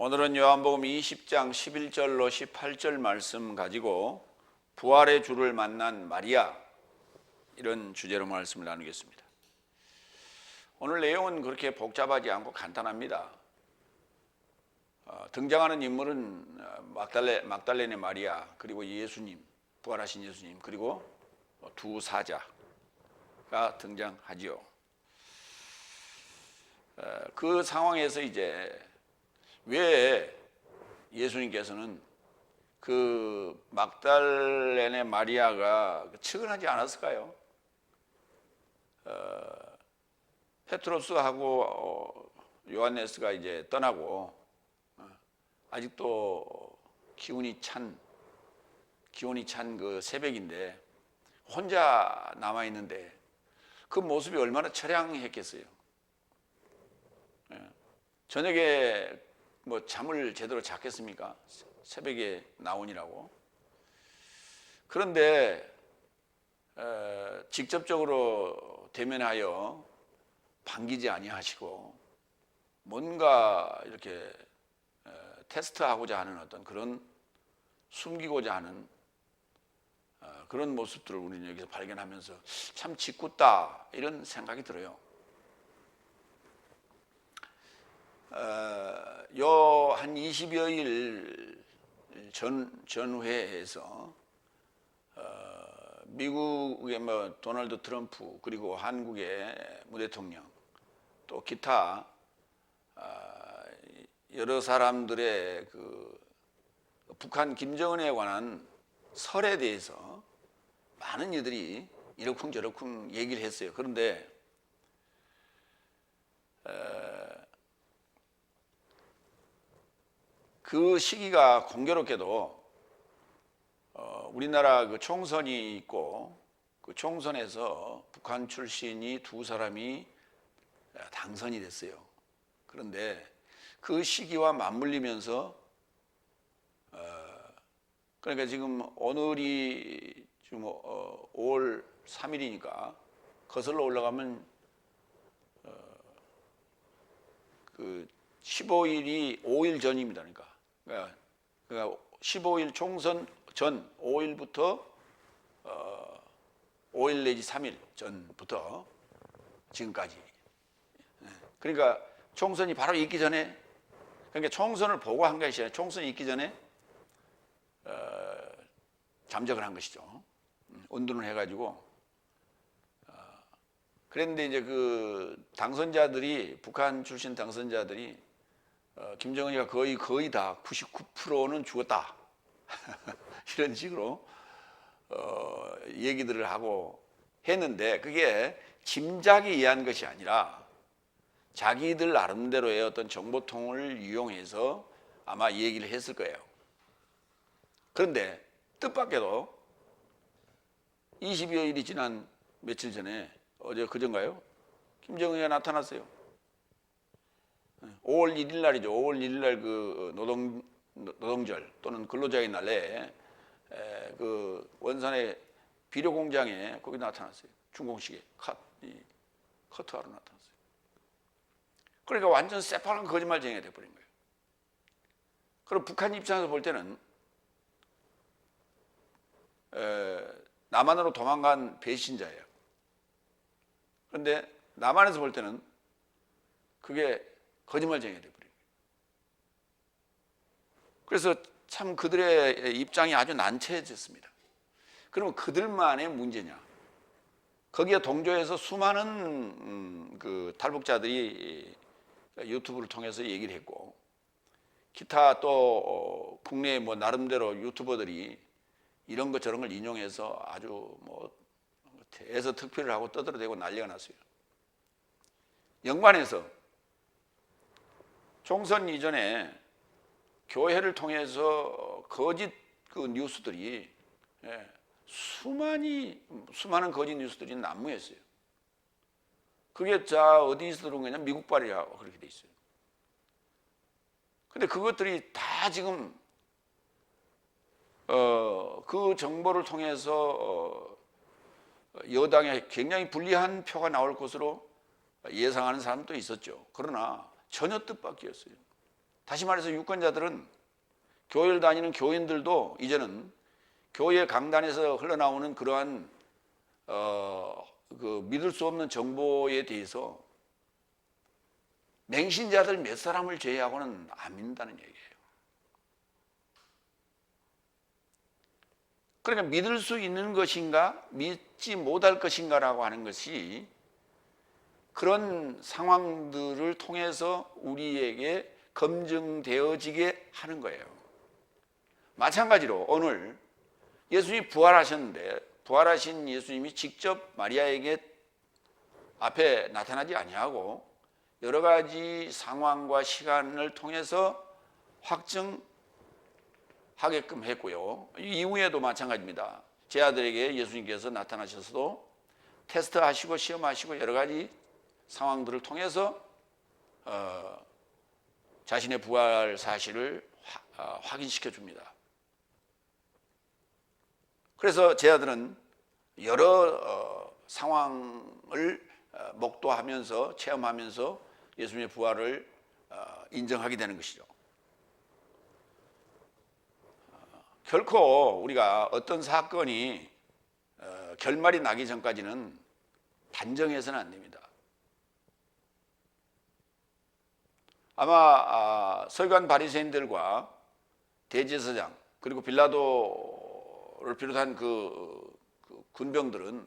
오늘은 요한복음 20장 11절로 18절 말씀 가지고 부활의 주를 만난 마리아, 이런 주제로 말씀을 나누겠습니다. 오늘 내용은 그렇게 복잡하지 않고 간단합니다. 등장하는 인물은 막달레네 마리아, 그리고 예수님, 부활하신 예수님, 그리고 두 사자가 등장하지요. 그 상황에서 이제 왜 예수님께서는 그 막달레네 마리아가 측은하지 않았을까요? 페트로스하고 요한네스가 이제 떠나고 아직도 기운이 찬 그 새벽인데 혼자 남아 있는데 그 모습이 얼마나 처량했겠어요. 저녁에 뭐 잠을 제대로 잤겠습니까? 새벽에 나오니라고. 그런데 직접적으로 대면하여 반기지 아니하시고 뭔가 이렇게 테스트하고자 하는 어떤 그런 숨기고자 하는 그런 모습들을 우리는 여기서 발견하면서 참 짓궂다, 이런 생각이 들어요. 요 한 20여일 전회에서 미국의 도널드 트럼프, 그리고 한국의 문 대통령, 또 기타 여러 사람들의 그 북한 김정은에 관한 설에 대해서 많은 이들이 이러쿵저러쿵 얘기를 했어요. 그런데 그 시기가 공교롭게도 우리나라 그 총선이 있고 그 총선에서 북한 출신이 두 사람이 당선이 됐어요. 그런데 그 시기와 맞물리면서 그러니까 지금 오늘이 지금 5월 3일이니까 거슬러 올라가면 그 15일이 5일 전입니다. 그러니까 15일 총선 전 5일부터 5일 내지 3일 전부터 지금까지. 그러니까 총선이 바로 있기 전에, 그러니까 총선을 보고 한 것이 아니라 총선이 있기 전에 잠적을 한 것이죠. 운동을 해가지고. 그런데 이제 그 당선자들이, 북한 출신 당선자들이 김정은이가 거의 다 99%는 죽었다 이런 식으로 얘기들을 하고 했는데, 그게 짐작에 의한 것이 아니라 자기들 나름대로의 어떤 정보통을 이용해서 아마 얘기를 했을 거예요. 그런데 뜻밖에도 20여일이 지난 며칠 전에, 어제 그전가요? 김정은이가 나타났어요. 5월 1일 날이죠. 5월 1일 날 그 노동절 또는 근로자의 날에 그 원산의 비료 공장에 거기 나타났어요. 중공식에 커트하러 나타났어요. 그러니까 완전 새파란 거짓말쟁이가 돼버린 거예요. 그럼 북한 입장에서 볼 때는 남한으로 도망간 배신자예요. 그런데 남한에서 볼 때는 그게 거짓말쟁이가 돼버린 거예요. 그래서 참 그들의 입장이 아주 난처해졌습니다. 그러면 그들만의 문제냐? 거기에 동조해서 수많은 그 탈북자들이 유튜브를 통해서 얘기를 했고, 기타 또 국내 나름대로 유튜버들이 이런 것 저런 걸 인용해서 아주 대서특필을 하고 떠들어대고 난리가 났어요. 연관해서 총선 이전에 교회를 통해서 거짓 그 뉴스들이, 수많은 거짓 뉴스들이 난무했어요. 그게 어디서 들어온 거냐? 미국발이라고 그렇게 돼 있어요. 근데 그것들이 다 지금 그 정보를 통해서 여당에 굉장히 불리한 표가 나올 것으로 예상하는 사람도 있었죠. 그러나 전혀 뜻밖이었어요. 다시 말해서 유권자들은 교회를 다니는 교인들도 이제는 교회 강단에서 흘러나오는 그러한 그 믿을 수 없는 정보에 대해서 맹신자들 몇 사람을 제외하고는 안 믿는다는 얘기예요. 그러니까 믿을 수 있는 것인가 믿지 못할 것인가라고 하는 것이 그런 상황들을 통해서 우리에게 검증되어지게 하는 거예요. 마찬가지로 오늘 예수님이 부활하셨는데 부활하신 예수님이 직접 마리아에게 앞에 나타나지 아니하고 여러 가지 상황과 시간을 통해서 확증하게끔 했고요. 이후에도 마찬가지입니다. 제 아들에게 예수님께서 나타나셔서도 테스트하시고 시험하시고 여러 가지 상황들을 통해서 자신의 부활 사실을 확인시켜 줍니다. 그래서 제 아들은 여러 상황을 목도하면서 체험하면서 예수님의 부활을 인정하게 되는 것이죠. 결코 우리가 어떤 사건이 결말이 나기 전까지는 단정해서는 안 됩니다. 아마 서기관 바리새인들과 대제사장 그리고 빌라도를 비롯한 그 군병들은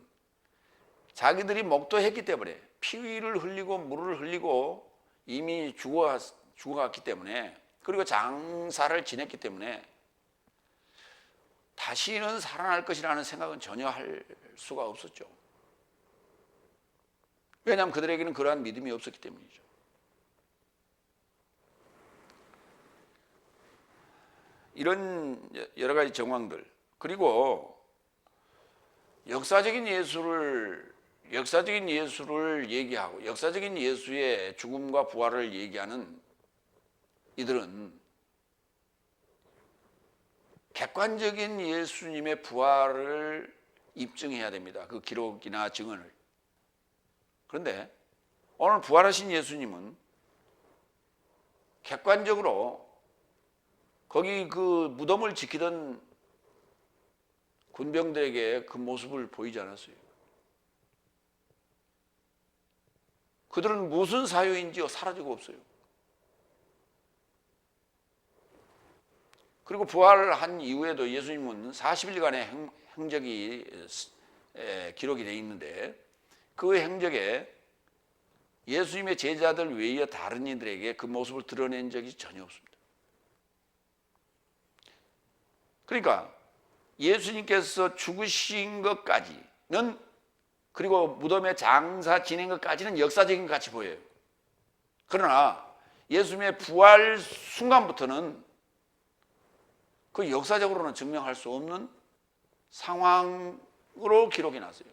자기들이 목도했기 때문에 피를 흘리고 물을 흘리고 이미 죽어갔기 때문에 그리고 장사를 지냈기 때문에 다시는 살아날 것이라는 생각은 전혀 할 수가 없었죠. 왜냐하면 그들에게는 그러한 믿음이 없었기 때문이죠. 이런 여러 가지 정황들 그리고 역사적인 예수를 얘기하고 역사적인 예수의 죽음과 부활을 얘기하는 이들은 객관적인 예수님의 부활을 입증해야 됩니다. 그 기록이나 증언을. 그런데 오늘 부활하신 예수님은 객관적으로 거기 그 무덤을 지키던 군병들에게 그 모습을 보이지 않았어요. 그들은 무슨 사유인지 사라지고 없어요. 그리고 부활한 이후에도 예수님은 40일간의 행적이 기록이 되어 있는데 그 행적에 예수님의 제자들 외에 다른 이들에게 그 모습을 드러낸 적이 전혀 없습니다. 그러니까 예수님께서 죽으신 것까지는 그리고 무덤에 장사 지낸 것까지는 역사적인 것 같이 보여요. 그러나 예수님의 부활 순간부터는 그 역사적으로는 증명할 수 없는 상황으로 기록이 났어요.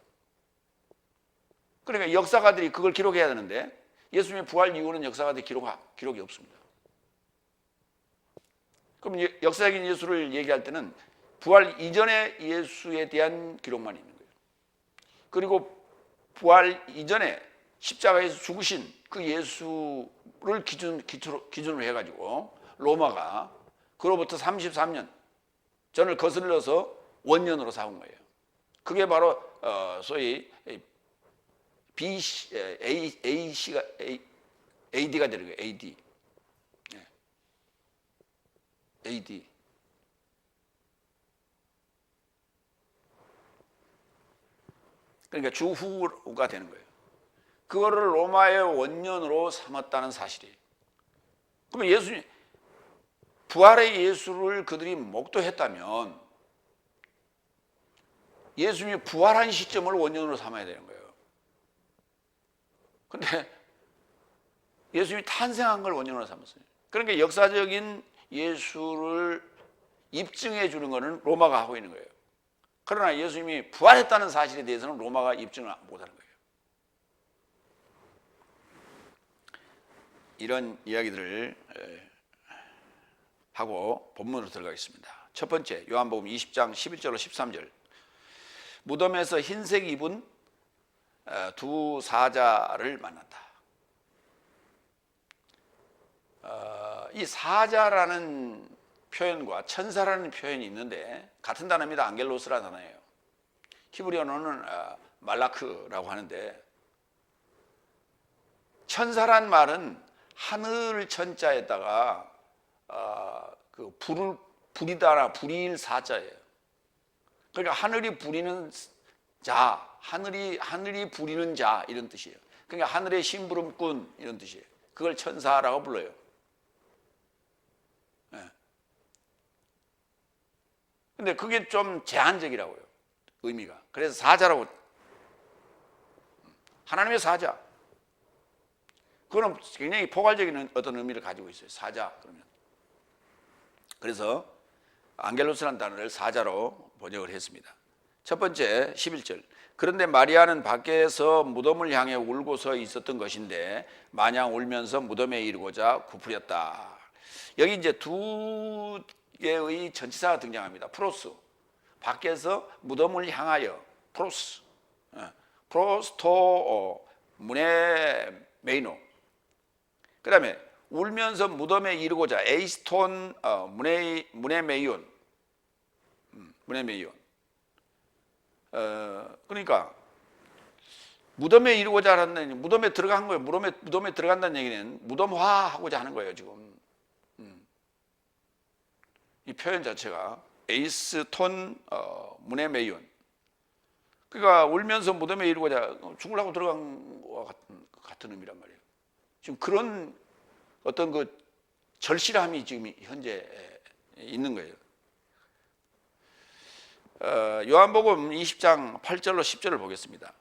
그러니까 역사가들이 그걸 기록해야 되는데 예수님의 부활 이후는 역사가들이 기록이 없습니다. 그럼 역사적인 예수를 얘기할 때는 부활 이전의 예수에 대한 기록만 있는 거예요. 그리고 부활 이전에 십자가에서 죽으신 그 예수를 기준으로 해가지고 로마가 그로부터 33년 전을 거슬러서 원년으로 삼은 거예요. 그게 바로 소위 AD가 되는 거예요. AD. AD. 그러니까 주후가 되는 거예요. 그거를 로마의 원년으로 삼았다는 사실이에요. 그러면 예수님 부활의 예수를 그들이 목도했다면 예수님이 부활한 시점을 원년으로 삼아야 되는 거예요. 그런데 예수님이 탄생한 걸 원년으로 삼았어요. 그러니까 역사적인 예수를 입증해 주는 것은 로마가 하고 있는 거예요. 그러나 예수님이 부활했다는 사실에 대해서는 로마가 입증을 못하는 거예요. 이런 이야기들을 하고 본문으로 들어가겠습니다. 첫 번째, 요한복음 20장 11절로 13절. 무덤에서 흰색 입은 두 사자를 만났다. 이 사자라는 표현과 천사라는 표현이 있는데 같은 단어입니다. 안겔로스라는 단어예요. 히브리어로는 말라크라고 하는데, 천사란 말은 하늘 천자에다가 그 불이다나 불일 사자예요. 그러니까 하늘이 부리는 자, 하늘이 부리는 자 이런 뜻이에요. 그러니까 하늘의 심부름꾼 이런 뜻이에요. 그걸 천사라고 불러요. 근데 그게 좀 제한적이라고요, 의미가. 그래서 사자라고, 하나님의 사자. 그거는 굉장히 포괄적인 어떤 의미를 가지고 있어요, 사자 그러면. 그래서 안겔로스라는 단어를 사자로 번역을 했습니다. 첫 번째 11절. 그런데 마리아는 밖에서 무덤을 향해 울고 서 있었던 것인데 마냥 울면서 무덤에 이르고자 굽으렸다. 여기 이제 두 개의 전치사가 등장합니다. 프로스, 밖에서 무덤을 향하여, 프로스, 프로스토 문에 메이노. 그 다음에 울면서 무덤에 이르고자, 에이스톤 문에 메이온, 문에 메이온. 그러니까 무덤에 이르고자 하는, 무덤에 들어간 거예요. 무덤에 들어간다는 얘기는 무덤화하고자 하는 거예요, 지금. 이 표현 자체가 에이스톤 문에 메이온. 그러니까 울면서 무덤에 이르고자, 죽으려고 들어간 것과 같은 의미란 말이에요. 지금 그런 어떤 그 절실함이 지금 현재 있는 거예요. 요한복음 20장 8절로 10절을 보겠습니다.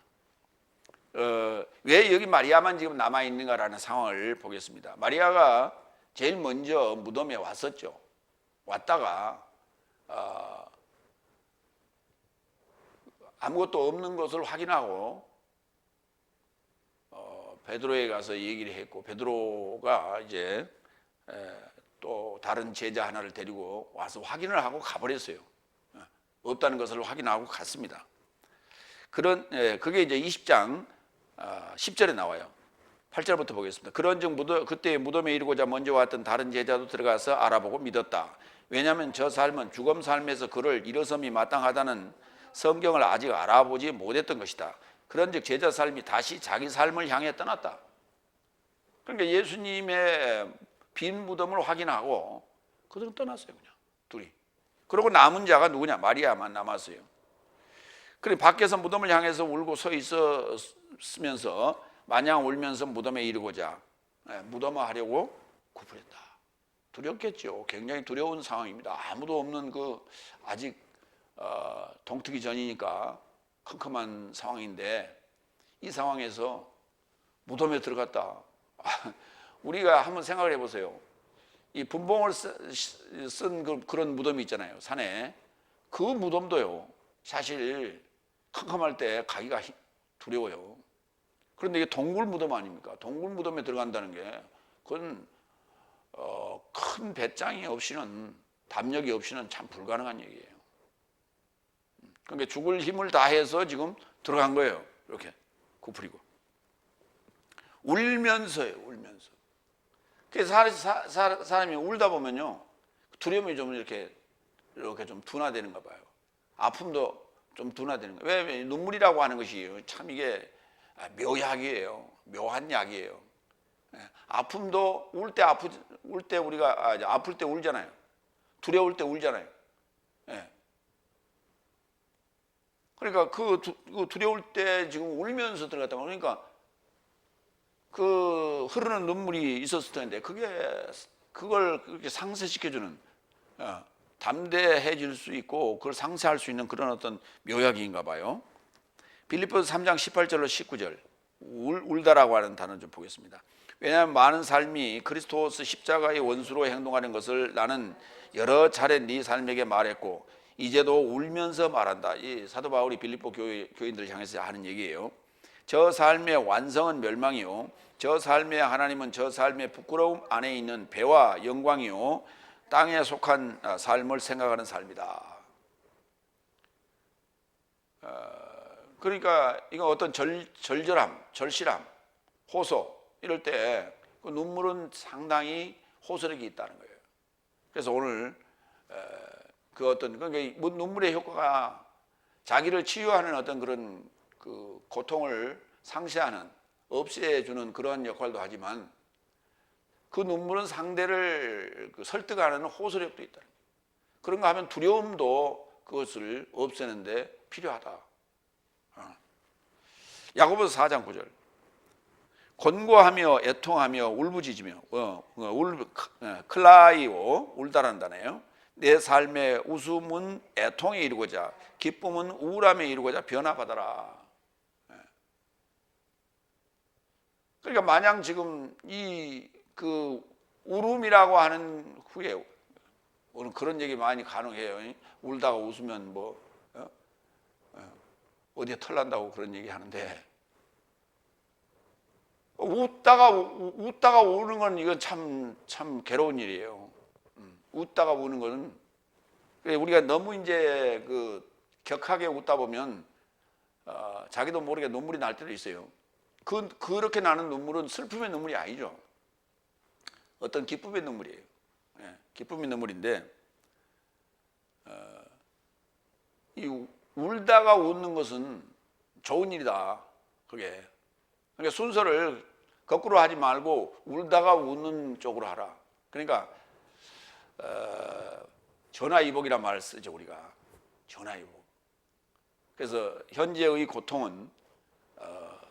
왜 여기 마리아만 지금 남아있는가라는 상황을 보겠습니다. 마리아가 제일 먼저 무덤에 왔었죠. 왔다가 아무것도 없는 것을 확인하고 베드로에 가서 얘기를 했고, 베드로가 이제 또 다른 제자 하나를 데리고 와서 확인을 하고 가버렸어요. 없다는 것을 확인하고 갔습니다. 그게 이제 20장 10절에 나와요. 8절부터 보겠습니다. 그런즉 그때 무덤에 이르고자 먼저 왔던 다른 제자도 들어가서 알아보고 믿었다. 왜냐하면 저 삶은 죽음 삶에서 그를 일어섬이 마땅하다는 성경을 아직 알아보지 못했던 것이다. 그런즉 제자 삶이 다시 자기 삶을 향해 떠났다. 그러니까 예수님의 빈 무덤을 확인하고 그들은 떠났어요, 그냥 둘이. 그리고 남은 자가 누구냐? 마리아만 남았어요. 그래 밖에서 무덤을 향해서 울고 서 있었으면서 마냥 울면서 무덤에 이르고자, 무덤화하려고 굽으렸다. 두렵겠죠. 굉장히 두려운 상황입니다. 아무도 없는 그 아직 동트기 전이니까 컴컴한 상황인데, 이 상황에서 무덤에 들어갔다. 우리가 한번 생각을 해보세요. 이 분봉을 쓴 그런 무덤이 있잖아요, 산에. 그 무덤도요, 사실 컴컴할 때 가기가 두려워요. 그런데 이게 동굴 무덤 아닙니까? 동굴 무덤에 들어간다는 게 그건 큰 배짱이 없이는, 담력이 없이는 참 불가능한 얘기예요. 그러니까 죽을 힘을 다해서 지금 들어간 거예요. 이렇게 굽으리고 울면서요, 울면서. 그래서 사람이 울다 보면요, 두려움이 좀 이렇게 좀 둔화되는가 봐요. 아픔도 좀 둔화되는 거예요. 왜 눈물이라고 하는 것이 참 이게 묘약이에요. 묘한 약이에요. 아픔도 울 때 우리가 아플 때 울잖아요. 두려울 때 울잖아요. 그러니까 그 두려울 때 지금 울면서 들어갔다. 그러니까 그 흐르는 눈물이 있었을 텐데 그걸 그렇게 상쇄시켜주는, 담대해질 수 있고 그걸 상쇄할 수 있는 그런 어떤 묘약인가 봐요. 빌립보서 3장 18절로 19절, 울다라고 하는 단어 좀 보겠습니다. 왜냐하면 많은 삶이 그리스도스 십자가의 원수로 행동하는 것을 나는 여러 차례 네 삶에게 말했고 이제도 울면서 말한다. 이 사도 바울이 빌립보 교인들을 향해서 하는 얘기예요. 저 삶의 완성은 멸망이요, 저 삶의 하나님은 저 삶의 부끄러움 안에 있는 배와 영광이요, 땅에 속한 삶을 생각하는 삶이다. 그러니까 이거 어떤 절절함, 절실함, 호소 이럴 때 그 눈물은 상당히 호소력이 있다는 거예요. 그래서 오늘 그 어떤 그러니까 눈물의 효과가 자기를 치유하는 어떤 그런 그 고통을 상쇄하는, 없애주는 그러한 역할도 하지만 그 눈물은 상대를 설득하는 호소력도 있다. 그런가 하면 두려움도 그것을 없애는데 필요하다. 야고보서 4장 9절. 권고하며 애통하며 울부짖으며 클라이오 울다란다네요. 내 삶의 웃음은 애통에 이르고자 기쁨은 우울함에 이르고자 변화받아라. 그러니까 마냥 지금 이 그 울음이라고 하는 후에 오늘 그런 얘기 많이 가능해요. 울다가 웃으면 뭐 어디에 털난다고 그런 얘기 하는데, 웃다가 우는 건 이건 참 괴로운 일이에요. 웃다가 우는 거는 우리가 너무 이제 그 격하게 웃다 보면 자기도 모르게 눈물이 날 때도 있어요. 그렇게 나는 눈물은 슬픔의 눈물이 아니죠. 어떤 기쁨의 눈물이에요. 기쁨의 눈물인데, 이 울다가 웃는 것은 좋은 일이다. 그게. 그러니까 순서를 거꾸로 하지 말고 울다가 웃는 쪽으로 하라. 그러니까 전화위복이란 말을 쓰죠, 우리가. 전화위복. 그래서 현재의 고통은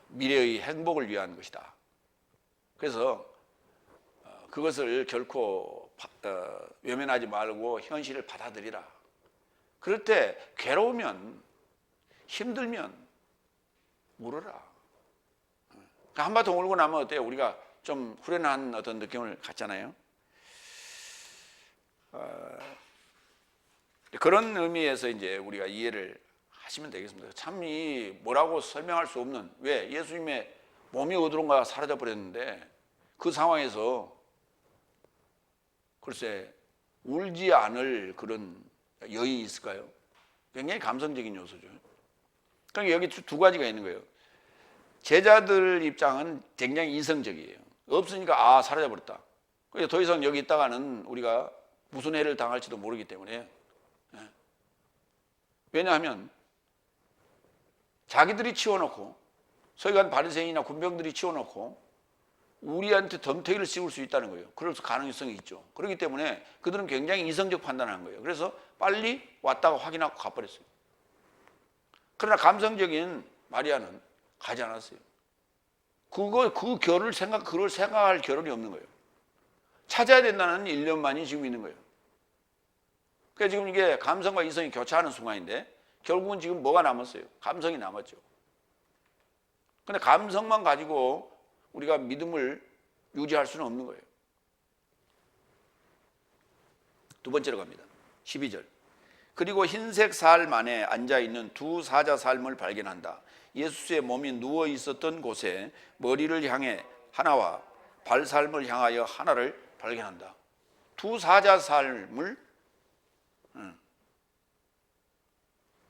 미래의 행복을 위한 것이다. 그래서 그것을 결코 외면하지 말고 현실을 받아들이라. 그럴 때 괴로우면, 힘들면 울어라. 한바탕 울고 나면 어때요? 우리가 좀 후련한 어떤 느낌을 갖잖아요. 그런 의미에서 이제 우리가 이해를 하시면 되겠습니다. 참 이 뭐라고 설명할 수 없는, 왜 예수님의 몸이 어디론가 사라져 버렸는데 그 상황에서 글쎄 울지 않을 그런 여인이 있을까요? 굉장히 감성적인 요소죠. 그러니까 여기 두 가지가 있는 거예요. 제자들 입장은 굉장히 이성적이에요. 없으니까 사라져 버렸다. 그래서 더 이상 여기 있다가는 우리가 무슨 해를 당할지도 모르기 때문에. 왜냐하면 자기들이 치워놓고, 서기관 바리새인이나 군병들이 치워놓고 우리한테 덤태기를 씌울 수 있다는 거예요. 그럴 가능성이 있죠. 그렇기 때문에 그들은 굉장히 이성적 판단을 한 거예요. 그래서 빨리 왔다가 확인하고 가버렸어요. 그러나 감성적인 마리아는 가지 않았어요. 그걸 생각할 겨를이 없는 거예요. 찾아야 된다는 일념만이 지금 있는 거예요. 그러니까 지금 이게 감성과 이성이 교차하는 순간인데 결국은 지금 뭐가 남았어요? 감성이 남았죠. 근데 감성만 가지고 우리가 믿음을 유지할 수는 없는 거예요. 두 번째로 갑니다. 12절. 그리고 흰색 살 만에 앉아있는 두 사자 삶을 발견한다. 예수의 몸이 누워 있었던 곳에 머리를 향해 하나와 발살을 향하여 하나를 발견한다. 두 사자 삶을,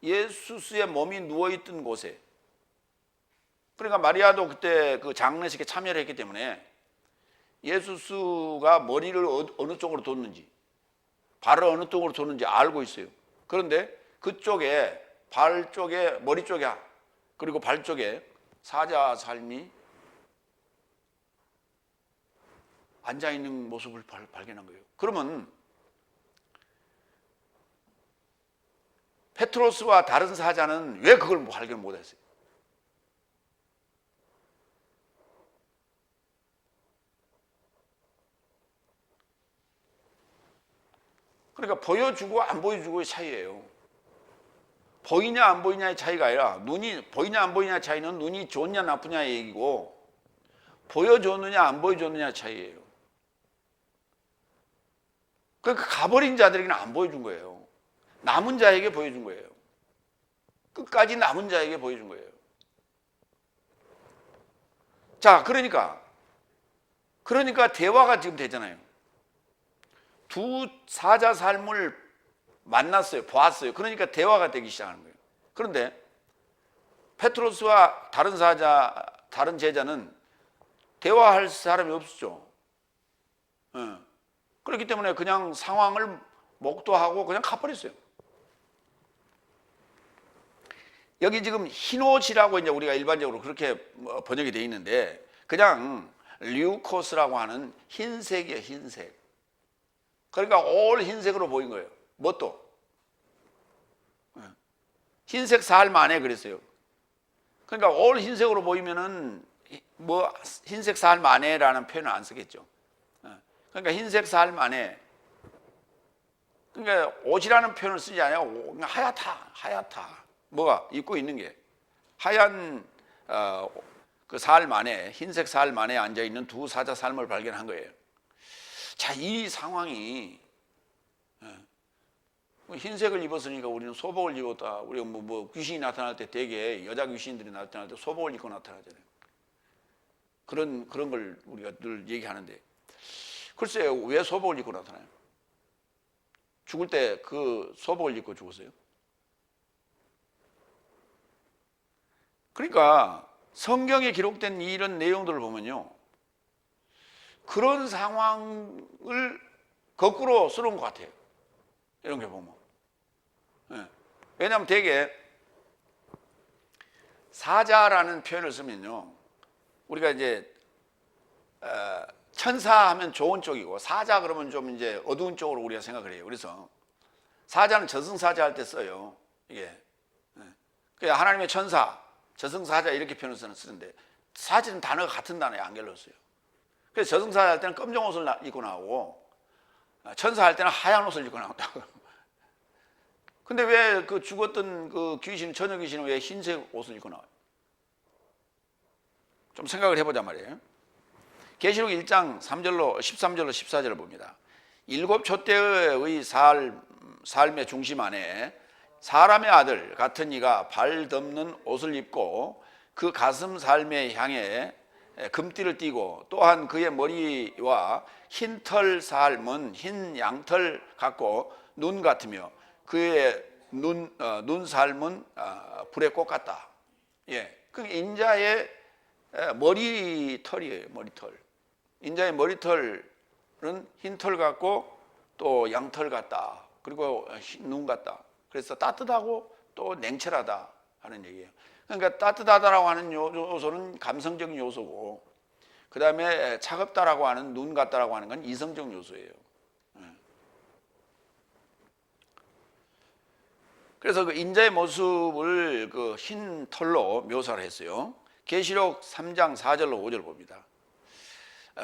예수의 몸이 누워 있던 곳에. 그러니까 마리아도 그때 그 장례식에 참여를 했기 때문에 예수가 머리를 어느 쪽으로 뒀는지, 발을 어느 쪽으로 뒀는지 알고 있어요. 그런데 그쪽에, 발 쪽에, 머리 쪽에, 그리고 발 쪽에 사자 삶이 앉아있는 모습을 발견한 거예요. 그러면 페트로스와 다른 사자는 왜 그걸 발견 못했어요? 그러니까 보여주고 안 보여주고의 차이예요. 보이냐 안 보이냐의 차이가 아니라, 눈이 보이냐 안 보이냐의 차이는 눈이 좋냐 나쁘냐의 얘기고, 보여줬느냐 안 보여줬느냐의 차이예요. 그러니까 가버린 자들에게는 안 보여준 거예요. 남은 자에게 보여준 거예요. 끝까지 남은 자에게 보여준 거예요. 자, 그러니까 대화가 지금 되잖아요. 두 사자 삶을 만났어요. 보았어요. 그러니까 대화가 되기 시작하는 거예요. 그런데 페트로스와 다른 제자는 대화할 사람이 없었죠. 그렇기 때문에 그냥 상황을 목도하고 그냥 가버렸어요. 여기 지금 흰 옷이라고 이제 우리가 일반적으로 그렇게 번역이 되어 있는데 그냥 류코스라고 하는 흰색이에요, 흰색. 그러니까 올 흰색으로 보인 거예요. 뭣도 흰색 삶 안에 그랬어요. 그러니까 올 흰색으로 보이면은 뭐 흰색 삶 안에라는 표현을 안 쓰겠죠. 그러니까 흰색 삶 안에, 그러니까 옷이라는 표현을 쓰지 않아요. 하얗다, 하얗다. 뭐가 입고 있는 게 하얀 그 삶 안에, 흰색 삶 안에 앉아 있는 두 사자 삶을 발견한 거예요. 자, 이 상황이 흰색을 입었으니까 우리는 소복을 입었다. 우리가 뭐 귀신이 나타날 때 대개 여자 귀신들이 나타날 때 소복을 입고 나타나잖아요. 그런 걸 우리가 늘 얘기하는데, 글쎄요, 왜 소복을 입고 나타나요? 죽을 때 그 소복을 입고 죽었어요? 그러니까 성경에 기록된 이런 내용들을 보면요, 그런 상황을 거꾸로 쓰는 것 같아요. 이런 게 보면. 왜냐하면 되게 사자라는 표현을 쓰면요, 우리가 이제 천사하면 좋은 쪽이고 사자 그러면 좀 이제 어두운 쪽으로 우리가 생각을 해요. 그래서 사자는 저승사자 할 때 써요. 이게 하나님의 천사, 저승사자 이렇게 표현을 쓰는데 사실은 단어가 같은 단어에 안겔로스예요. 그래서 저승사자 할 때는 검정 옷을 입고 나오고 천사 할 때는 하얀 옷을 입고 나온다고. 근데 왜 그 죽었던 그 귀신, 처녀 귀신은 왜 흰색 옷을 입고 나와요? 좀 생각을 해보자 말이에요. 계시록 1장 3절로 13절로 14절을 봅니다. 일곱 촛대의 삶의 중심 안에 사람의 아들 같은 이가 발 덮는 옷을 입고 그 가슴 삶에 향해 금띠를 띠고 또한 그의 머리와 흰 털 삶은 흰 양털 같고 눈 같으며 그의 눈 삶은 불의 꽃 같다. 예, 그 인자의 머리털이에요. 머리털. 인자의 머리털은 흰 털 같고 또 양털 같다. 그리고 눈 같다. 그래서 따뜻하고 또 냉철하다 하는 얘기예요. 그러니까 따뜻하다라고 하는 요소는 감성적인 요소고, 그 다음에 차갑다라고 하는 눈 같다라고 하는 건 이성적 요소예요. 그래서 그 인자의 모습을 그 흰 털로 묘사를 했어요. 계시록 3장 4절로 5절 봅니다.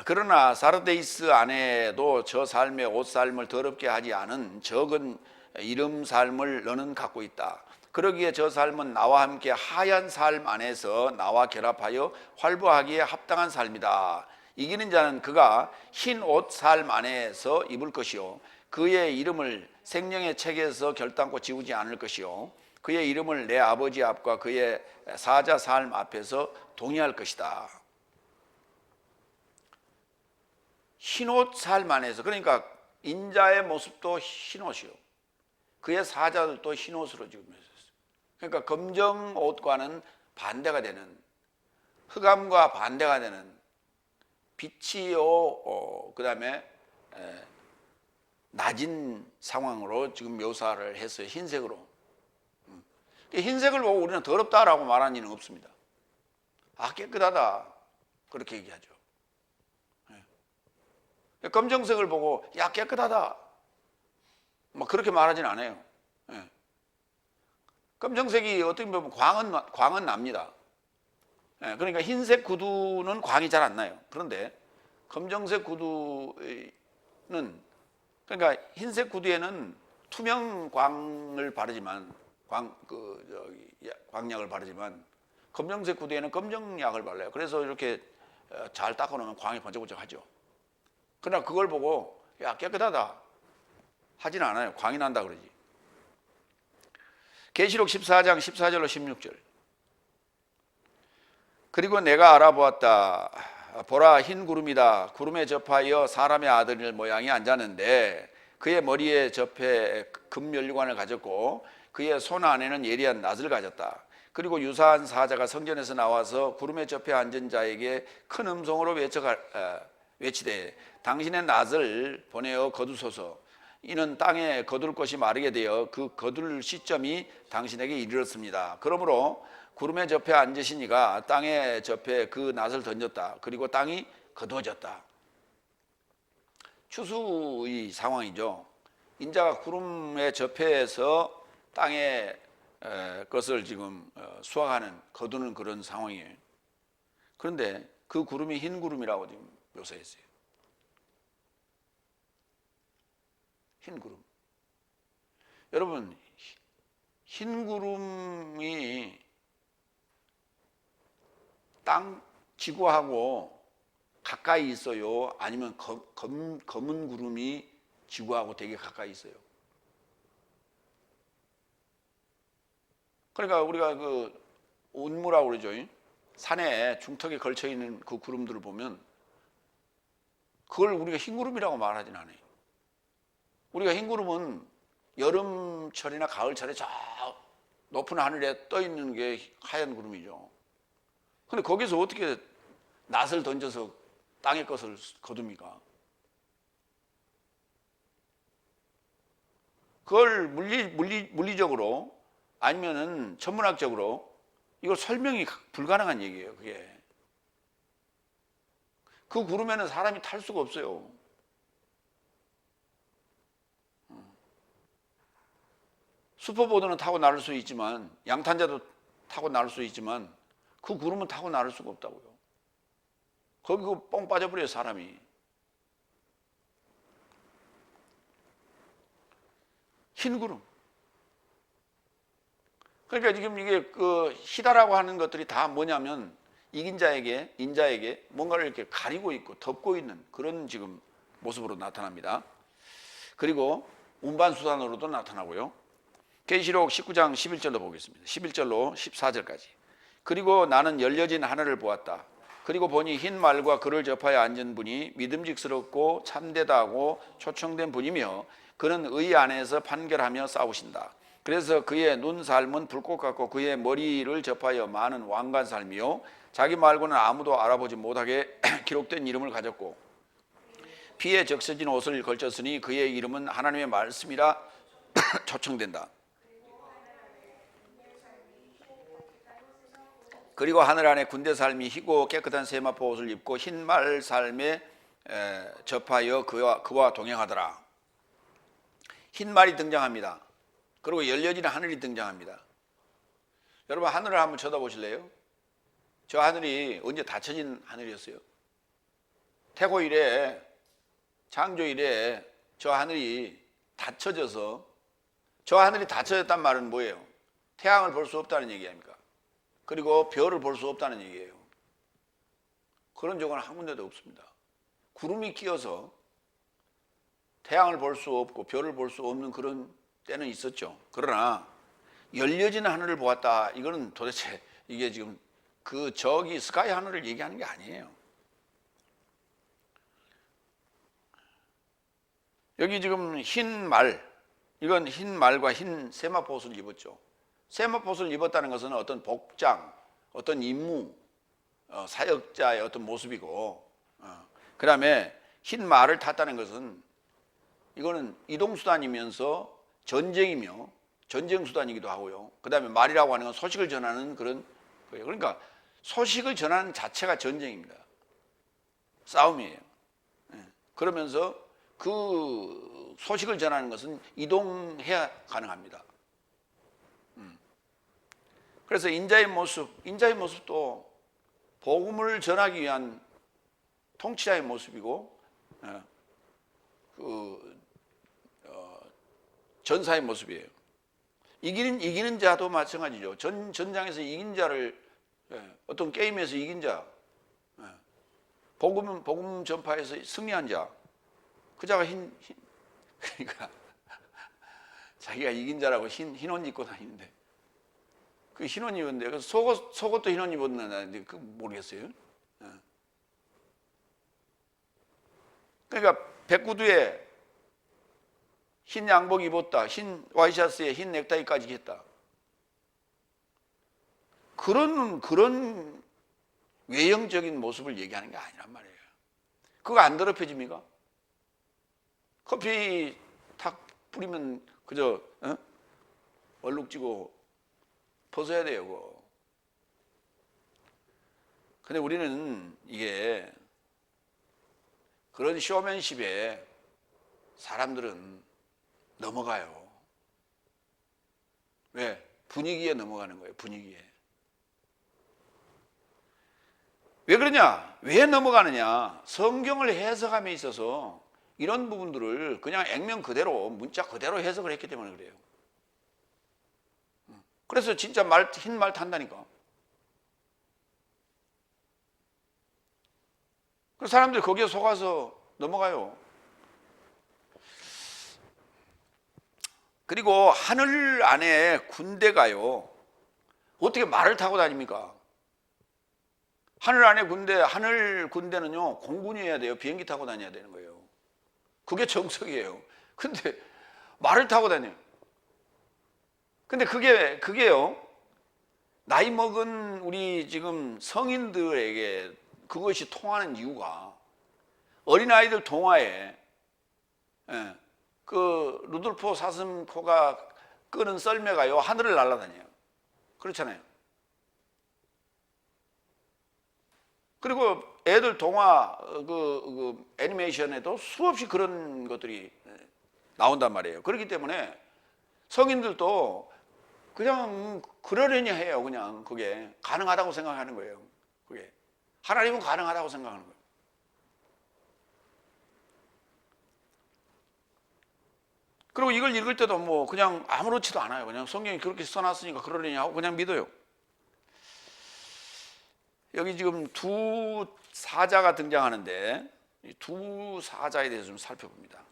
그러나 사르데이스 안에도 저 삶의 옷 삶을 더럽게 하지 않은 적은 이름 삶을 너는 갖고 있다. 그러기에 저 삶은 나와 함께 하얀 삶 안에서 나와 결합하여 활보하기에 합당한 삶이다. 이기는 자는 그가 흰 옷 삶 안에서 입을 것이요 그의 이름을 생명의 책에서 결단코 지우지 않을 것이요 그의 이름을 내 아버지 앞과 그의 사자 삶 앞에서 동의할 것이다. 흰옷 삶 안에서, 그러니까 인자의 모습도 흰옷이요 그의 사자들도 흰옷으로 지금 있었어요. 그러니까 검정 옷과는 반대가 되는, 흑암과 반대가 되는 빛이요 그 다음에 낮은 상황으로 지금 묘사를 했어요. 흰색으로. 흰색을 보고 우리는 더럽다라고 말하는 일은 없습니다. 깨끗하다 그렇게 얘기하죠. 검정색을 보고 야 깨끗하다 막 그렇게 말하진 않아요. 검정색이 어떻게 보면 광은 납니다. 그러니까 흰색 구두는 광이 잘 안 나요. 그런데 검정색 구두는, 그러니까 흰색 구두에는 투명 광을 바르지만 광약을 바르지만 검정색 구두에는 검정약을 발라요. 그래서 이렇게 잘 닦아놓으면 광이 번쩍번쩍하죠. 그러나 그걸 보고 야 깨끗하다 하진 않아요. 광이 난다 그러지. 계시록 14장 14절로 16절. 그리고 내가 알아보았다. 보라 흰 구름이다. 구름에 접하여 사람의 아들 모양이 앉았는데 그의 머리에 접해 금면류관을 가졌고 그의 손 안에는 예리한 낫을 가졌다. 그리고 유사한 사자가 성전에서 나와서 구름에 접해 앉은 자에게 큰 음성으로 외치되 당신의 낫을 보내어 거두소서. 이는 땅에 거둘 것이 마르게 되어 그 거둘 시점이 당신에게 이르렀습니다. 그러므로 구름에 접해 앉으신 이가 땅에 접해 그 낫을 던졌다. 그리고 땅이 거두어졌다. 추수의 상황이죠. 인자가 구름에 접해서 땅에 것을 지금 수확하는, 거두는 그런 상황이에요. 그런데 그 구름이 흰 구름이라고 지금 묘사했어요. 흰 구름. 여러분, 흰 구름이 땅, 지구하고 가까이 있어요? 아니면 검은 구름이 지구하고 되게 가까이 있어요? 그러니까 우리가 그 운무라고 그러죠. 산에 중턱에 걸쳐 있는 그 구름들을 보면 그걸 우리가 흰 구름이라고 말하진 않아요. 우리가 흰 구름은 여름철이나 가을철에 저 높은 하늘에 떠 있는 게 하얀 구름이죠. 근데 거기서 어떻게 낫을 던져서 땅의 것을 거둡니까? 그걸 물리적으로 아니면은 천문학적으로 이걸 설명이 불가능한 얘기예요. 그게. 그 구름에는 사람이 탈 수가 없어요. 슈퍼보드는 타고 나를 수 있지만, 양탄자도 타고 나를 수 있지만 그 구름은 타고 나를 수가 없다고요. 거기 뻥 빠져버려요, 사람이. 흰 구름. 그러니까 지금 이게 그 희다라고 하는 것들이 다 뭐냐면 이긴 자에게, 인자에게 뭔가를 이렇게 가리고 있고 덮고 있는 그런 지금 모습으로 나타납니다. 그리고 운반수단으로도 나타나고요. 계시록 19장 11절로 보겠습니다. 11절로 14절까지. 그리고 나는 열려진 하늘을 보았다. 그리고 보니 흰 말과 그를 접하여 앉은 분이 믿음직스럽고 참되다 하고 초청된 분이며 그는 의 안에서 판결하며 싸우신다. 그래서 그의 눈살은 불꽃 같고 그의 머리를 접하여 많은 왕관살이요 자기 말고는 아무도 알아보지 못하게 기록된 이름을 가졌고 피에 적셔진 옷을 걸쳤으니 그의 이름은 하나님의 말씀이라 초청된다. 그리고 하늘 안에 군대 삶이 희고 깨끗한 세마포 옷을 입고 흰말 삶에 접하여 그와 동행하더라. 흰말이 등장합니다. 그리고 열려진 하늘이 등장합니다. 여러분, 하늘을 한번 쳐다보실래요? 저 하늘이 언제 닫혀진 하늘이었어요? 태고 이래, 창조 이래 저 하늘이 닫혀져서, 저 하늘이 닫혀졌단 말은 뭐예요? 태양을 볼 수 없다는 얘기 아닙니까? 그리고 별을 볼 수 없다는 얘기예요. 그런 적은 한 군데도 없습니다. 구름이 끼어서 태양을 볼 수 없고 별을 볼 수 없는 그런 때는 있었죠. 그러나 열려진 하늘을 보았다. 이거는 도대체 이게 지금 그 저기 스카이 하늘을 얘기하는 게 아니에요. 여기 지금 흰 말, 이건 흰 말과 흰 세마포 옷을 입었죠. 세마포 옷을 입었다는 것은 어떤 복장, 어떤 임무, 사역자의 어떤 모습이고, 그 다음에 흰 말을 탔다는 것은 이거는 이동수단이면서 전쟁이며 전쟁수단이기도 하고요. 그 다음에 말이라고 하는 건 소식을 전하는 그런 거예요. 그러니까 소식을 전하는 자체가 전쟁입니다. 싸움이에요. 그러면서 그 소식을 전하는 것은 이동해야 가능합니다. 그래서 인자의 모습도 복음을 전하기 위한 통치자의 모습이고, 전사의 모습이에요. 이기는 자도 마찬가지죠. 전장에서 이긴 자를, 어떤 게임에서 이긴 자, 복음 전파에서 승리한 자, 그 자가 그러니까 자기가 이긴 자라고 흰 옷 입고 다니는데, 그 흰 옷 입었는데, 그래서 속옷도 흰 옷 입었는데, 그 모르겠어요. 그러니까 백구두에 흰 양복 입었다, 흰 와이셔츠에 흰 넥타이까지 했다. 그런 외형적인 모습을 얘기하는 게 아니란 말이에요. 그거 안 더럽혀집니까? 커피 탁 뿌리면 그저 얼룩지고 벗어야 돼요. 그거. 근데 우리는 이게 그런 쇼맨십에 사람들은 넘어가요. 왜? 분위기에 넘어가는 거예요. 분위기에. 왜 그러냐? 왜 넘어가느냐? 성경을 해석함에 있어서 이런 부분들을 그냥 액면 그대로, 문자 그대로 해석을 했기 때문에 그래요. 그래서 진짜 흰 말 탄다니까. 그 사람들이 거기에 속아서 넘어가요. 그리고 하늘 안에 군대가요, 어떻게 말을 타고 다닙니까? 하늘 안에 군대, 하늘 군대는요, 공군이어야 돼요. 비행기 타고 다녀야 되는 거예요. 그게 정석이에요. 근데 말을 타고 다녀요. 근데 그게요, 나이 먹은 우리 지금 성인들에게 그것이 통하는 이유가 어린아이들 동화에 그 루돌프 사슴코가 끄는 썰매가요, 하늘을 날아다녀요. 그렇잖아요. 그리고 애들 동화 그 애니메이션에도 수없이 그런 것들이 나온단 말이에요. 그렇기 때문에 성인들도 그냥 그러려니 해요. 그냥 그게 가능하다고 생각하는 거예요. 그게 하나님은 가능하다고 생각하는 거예요. 그리고 이걸 읽을 때도 뭐 그냥 아무렇지도 않아요. 그냥 성경이 그렇게 써놨으니까 그러려니 하고 그냥 믿어요. 여기 지금 두 사자가 등장하는데 이 두 사자에 대해서 좀 살펴봅니다.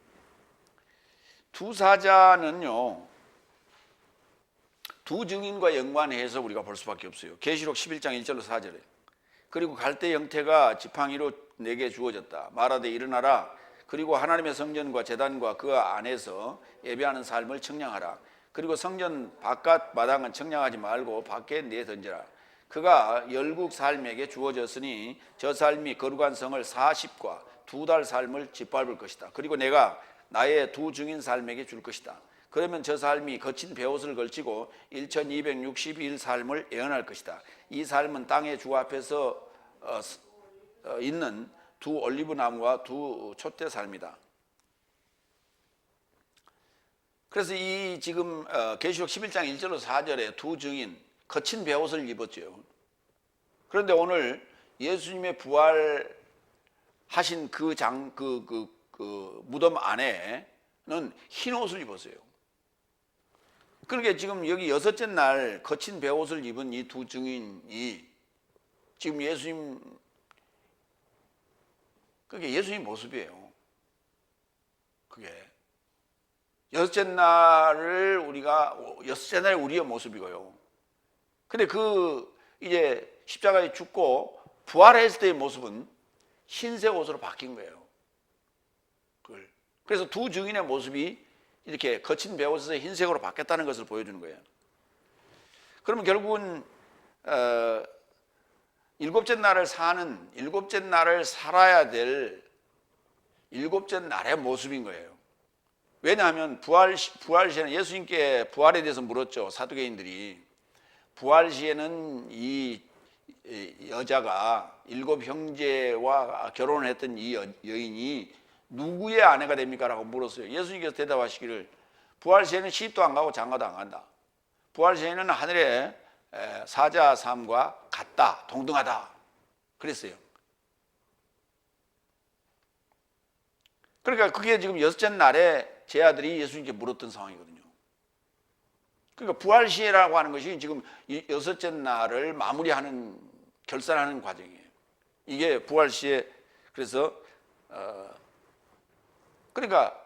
두 사자는요, 두 증인과 연관해서 우리가 볼 수밖에 없어요. 계시록 11장 1절로 4절에 그리고 갈대 형태가 지팡이로 내게 주어졌다. 말하되 일어나라. 그리고 하나님의 성전과 제단과 그 안에서 예배하는 삶을 청량하라. 그리고 성전 바깥 마당은 청량하지 말고 밖에 내던져라. 그가 열국 삶에게 주어졌으니 저 삶이 거룩한 성을 40과 2달 삶을 짓밟을 것이다. 그리고 내가 나의 두 증인 삶에게 줄 것이다. 그러면 저 삶이 거친 베옷을 걸치고 1260일 삶을 예언할 것이다. 이 삶은 땅의 주 앞에서 있는 두 올리브 나무와 두 촛대 삶이다. 그래서 이 지금 계시록 11장 1절로 4절에 두 증인 거친 베옷을 입었죠. 그런데 오늘 예수님의 부활하신 그 무덤 안에는 흰 옷을 입었어요. 그러니까 지금 여기 여섯째 날 거친 베옷을 입은 이 두 증인이 지금 그게 예수님 모습이에요. 그게 여섯째 날을 여섯째 날 우리의 모습이고요. 근데 이제 십자가에 죽고 부활했을 때의 모습은 흰색 옷으로 바뀐 거예요. 그래서 두 증인의 모습이 이렇게 거친 베옷에서 흰색으로 바뀌었다는 것을 보여주는 거예요. 그러면 결국은 일곱째 날을 살아야 될 일곱째 날의 모습인 거예요. 왜냐하면 부활 시에는 예수님께 부활에 대해서 물었죠. 사두개인들이. 부활 시에는 이 여자가 일곱 형제와 결혼을 했던 이 여인이 누구의 아내가 됩니까? 라고 물었어요. 예수님께서 대답하시기를 부활 시에는 시집도 안 가고 장가도 안 간다. 부활 시에는 하늘의 사자 삶과 같다. 동등하다. 그랬어요. 그러니까 그게 지금 여섯째 날에 제 아들이 예수님께 물었던 상황이거든요. 그러니까 부활 시라고 하는 것이 지금 여섯째 날을 마무리하는 결산하는 과정이에요. 이게 부활 시에 그래서 그러니까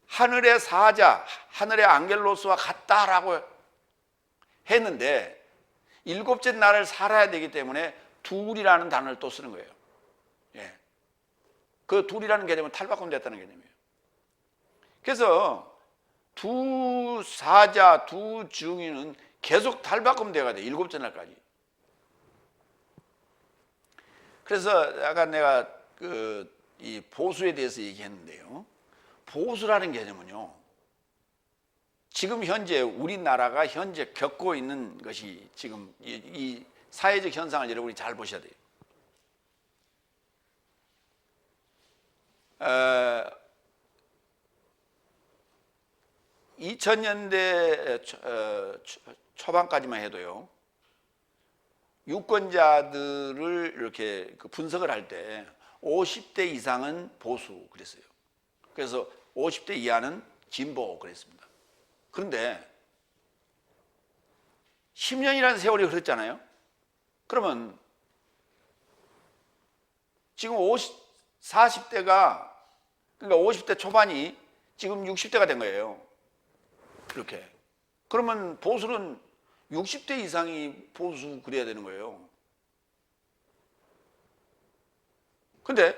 하늘의 사자, 하늘의 앙겔로스와 같다라고 했는데 일곱째 날을 살아야 되기 때문에 둘이라는 단어를 또 쓰는 거예요. 예. 그 둘이라는 개념은 탈바꿈됐다는 개념이에요. 그래서 두 사자, 두 증인은 계속 탈바꿈돼야 돼. 일곱째 날까지. 그래서 아까 내가 이 보수에 대해서 얘기했는데요. 보수라는 개념은요, 지금 현재 우리나라가 현재 겪고 있는 것이 지금 이 사회적 현상을 여러분이 잘 보셔야 돼요. 2000년대 초반까지만 해도요, 유권자들을 이렇게 분석을 할 때 50대 이상은 보수 그랬어요. 그래서 50대 이하는 진보 그랬습니다. 그런데 10년이라는 세월이 흘렀잖아요. 그러면 지금 40대가, 그러니까 50대 초반이 지금 60대가 된 거예요. 이렇게. 그러면 보수는 60대 이상이 보수 그래야 되는 거예요. 근데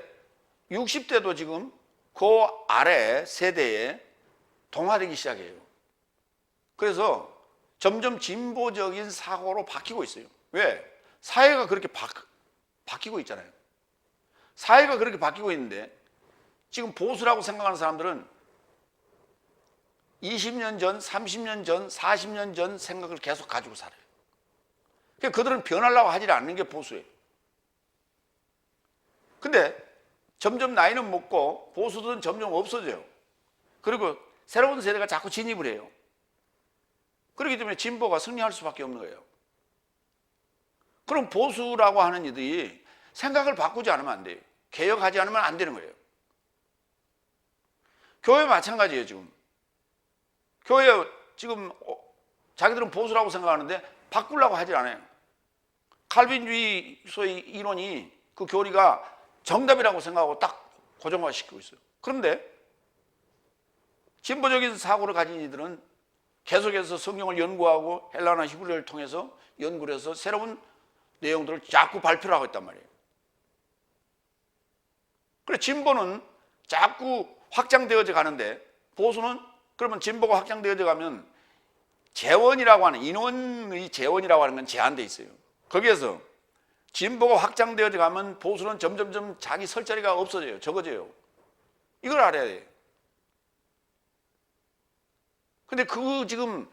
60대도 지금 그 아래 세대에 동화되기 시작해요. 그래서 점점 진보적인 사고로 바뀌고 있어요. 왜? 사회가 그렇게 바뀌고 있잖아요. 사회가 그렇게 바뀌고 있는데 지금 보수라고 생각하는 사람들은 20년 전, 30년 전, 40년 전 생각을 계속 가지고 살아요. 그러니까 그들은 변하려고 하지 않는 게 보수예요. 근데 점점 나이는 먹고 보수들은 점점 없어져요. 그리고 새로운 세대가 자꾸 진입을 해요. 그렇기 때문에 진보가 승리할 수밖에 없는 거예요. 그럼 보수라고 하는 이들이 생각을 바꾸지 않으면 안 돼요. 개혁하지 않으면 안 되는 거예요. 교회 마찬가지예요. 지금 교회 지금 자기들은 보수라고 생각하는데 바꾸려고 하지 않아요. 칼빈주의 소위 이론이 그 교리가 정답이라고 생각하고 딱 고정화시키고 있어요. 그런데 진보적인 사고를 가진 이들은 계속해서 성경을 연구하고 헬라나 히브리어를 통해서 연구를 해서 새로운 내용들을 자꾸 발표를 하고 있단 말이에요. 그래서 진보는 자꾸 확장되어져 가는데 보수는, 그러면 진보가 확장되어져 가면 재원이라고 하는, 인원의 재원이라고 하는 건 제한되어 있어요. 거기에서 진보가 확장되어져 가면 보수는 점점점 자기 설 자리가 없어져요. 적어져요. 이걸 알아야 돼요. 근데 그 지금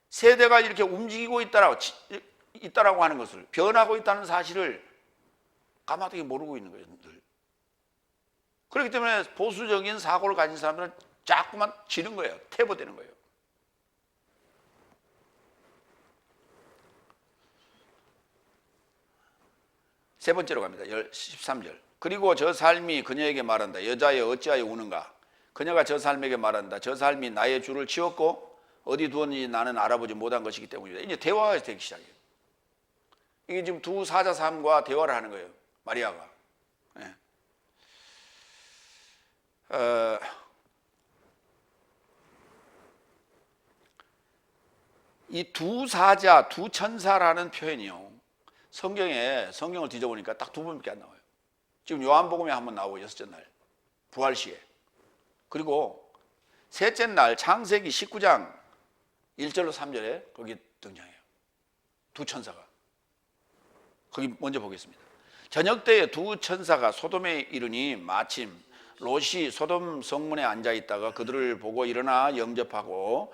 세대가 이렇게 움직이고 있다라고 하는 것을, 변하고 있다는 사실을 까마득히 모르고 있는 거예요. 늘. 그렇기 때문에 보수적인 사고를 가진 사람들은 자꾸만 지는 거예요. 퇴보되는 거예요. 세 번째로 갑니다. 13절. 그리고 저 삶이 그녀에게 말한다. 여자여 어찌하여 우는가? 그녀가 저 삶에게 말한다. 저 삶이 나의 주를 치웠고 어디 두었는지 나는 알아보지 못한 것이기 때문이다. 이제 대화가 되기 시작해요. 이게 지금 두 사자 삶과 대화를 하는 거예요. 마리아가. 네. 이 두 사자, 두 천사라는 표현이요, 성경을 뒤져보니까 딱 두 번밖에 안 나와요. 지금 요한복음에 한번 나오고 여섯째 날 부활시에, 그리고 셋째 날 창세기 19장 1절로 3절에 거기 등장해요. 두 천사가. 거기 먼저 보겠습니다. 저녁 때에 두 천사가 소돔에 이르니 마침 롯이 소돔 성문에 앉아 있다가 그들을 보고 일어나 영접하고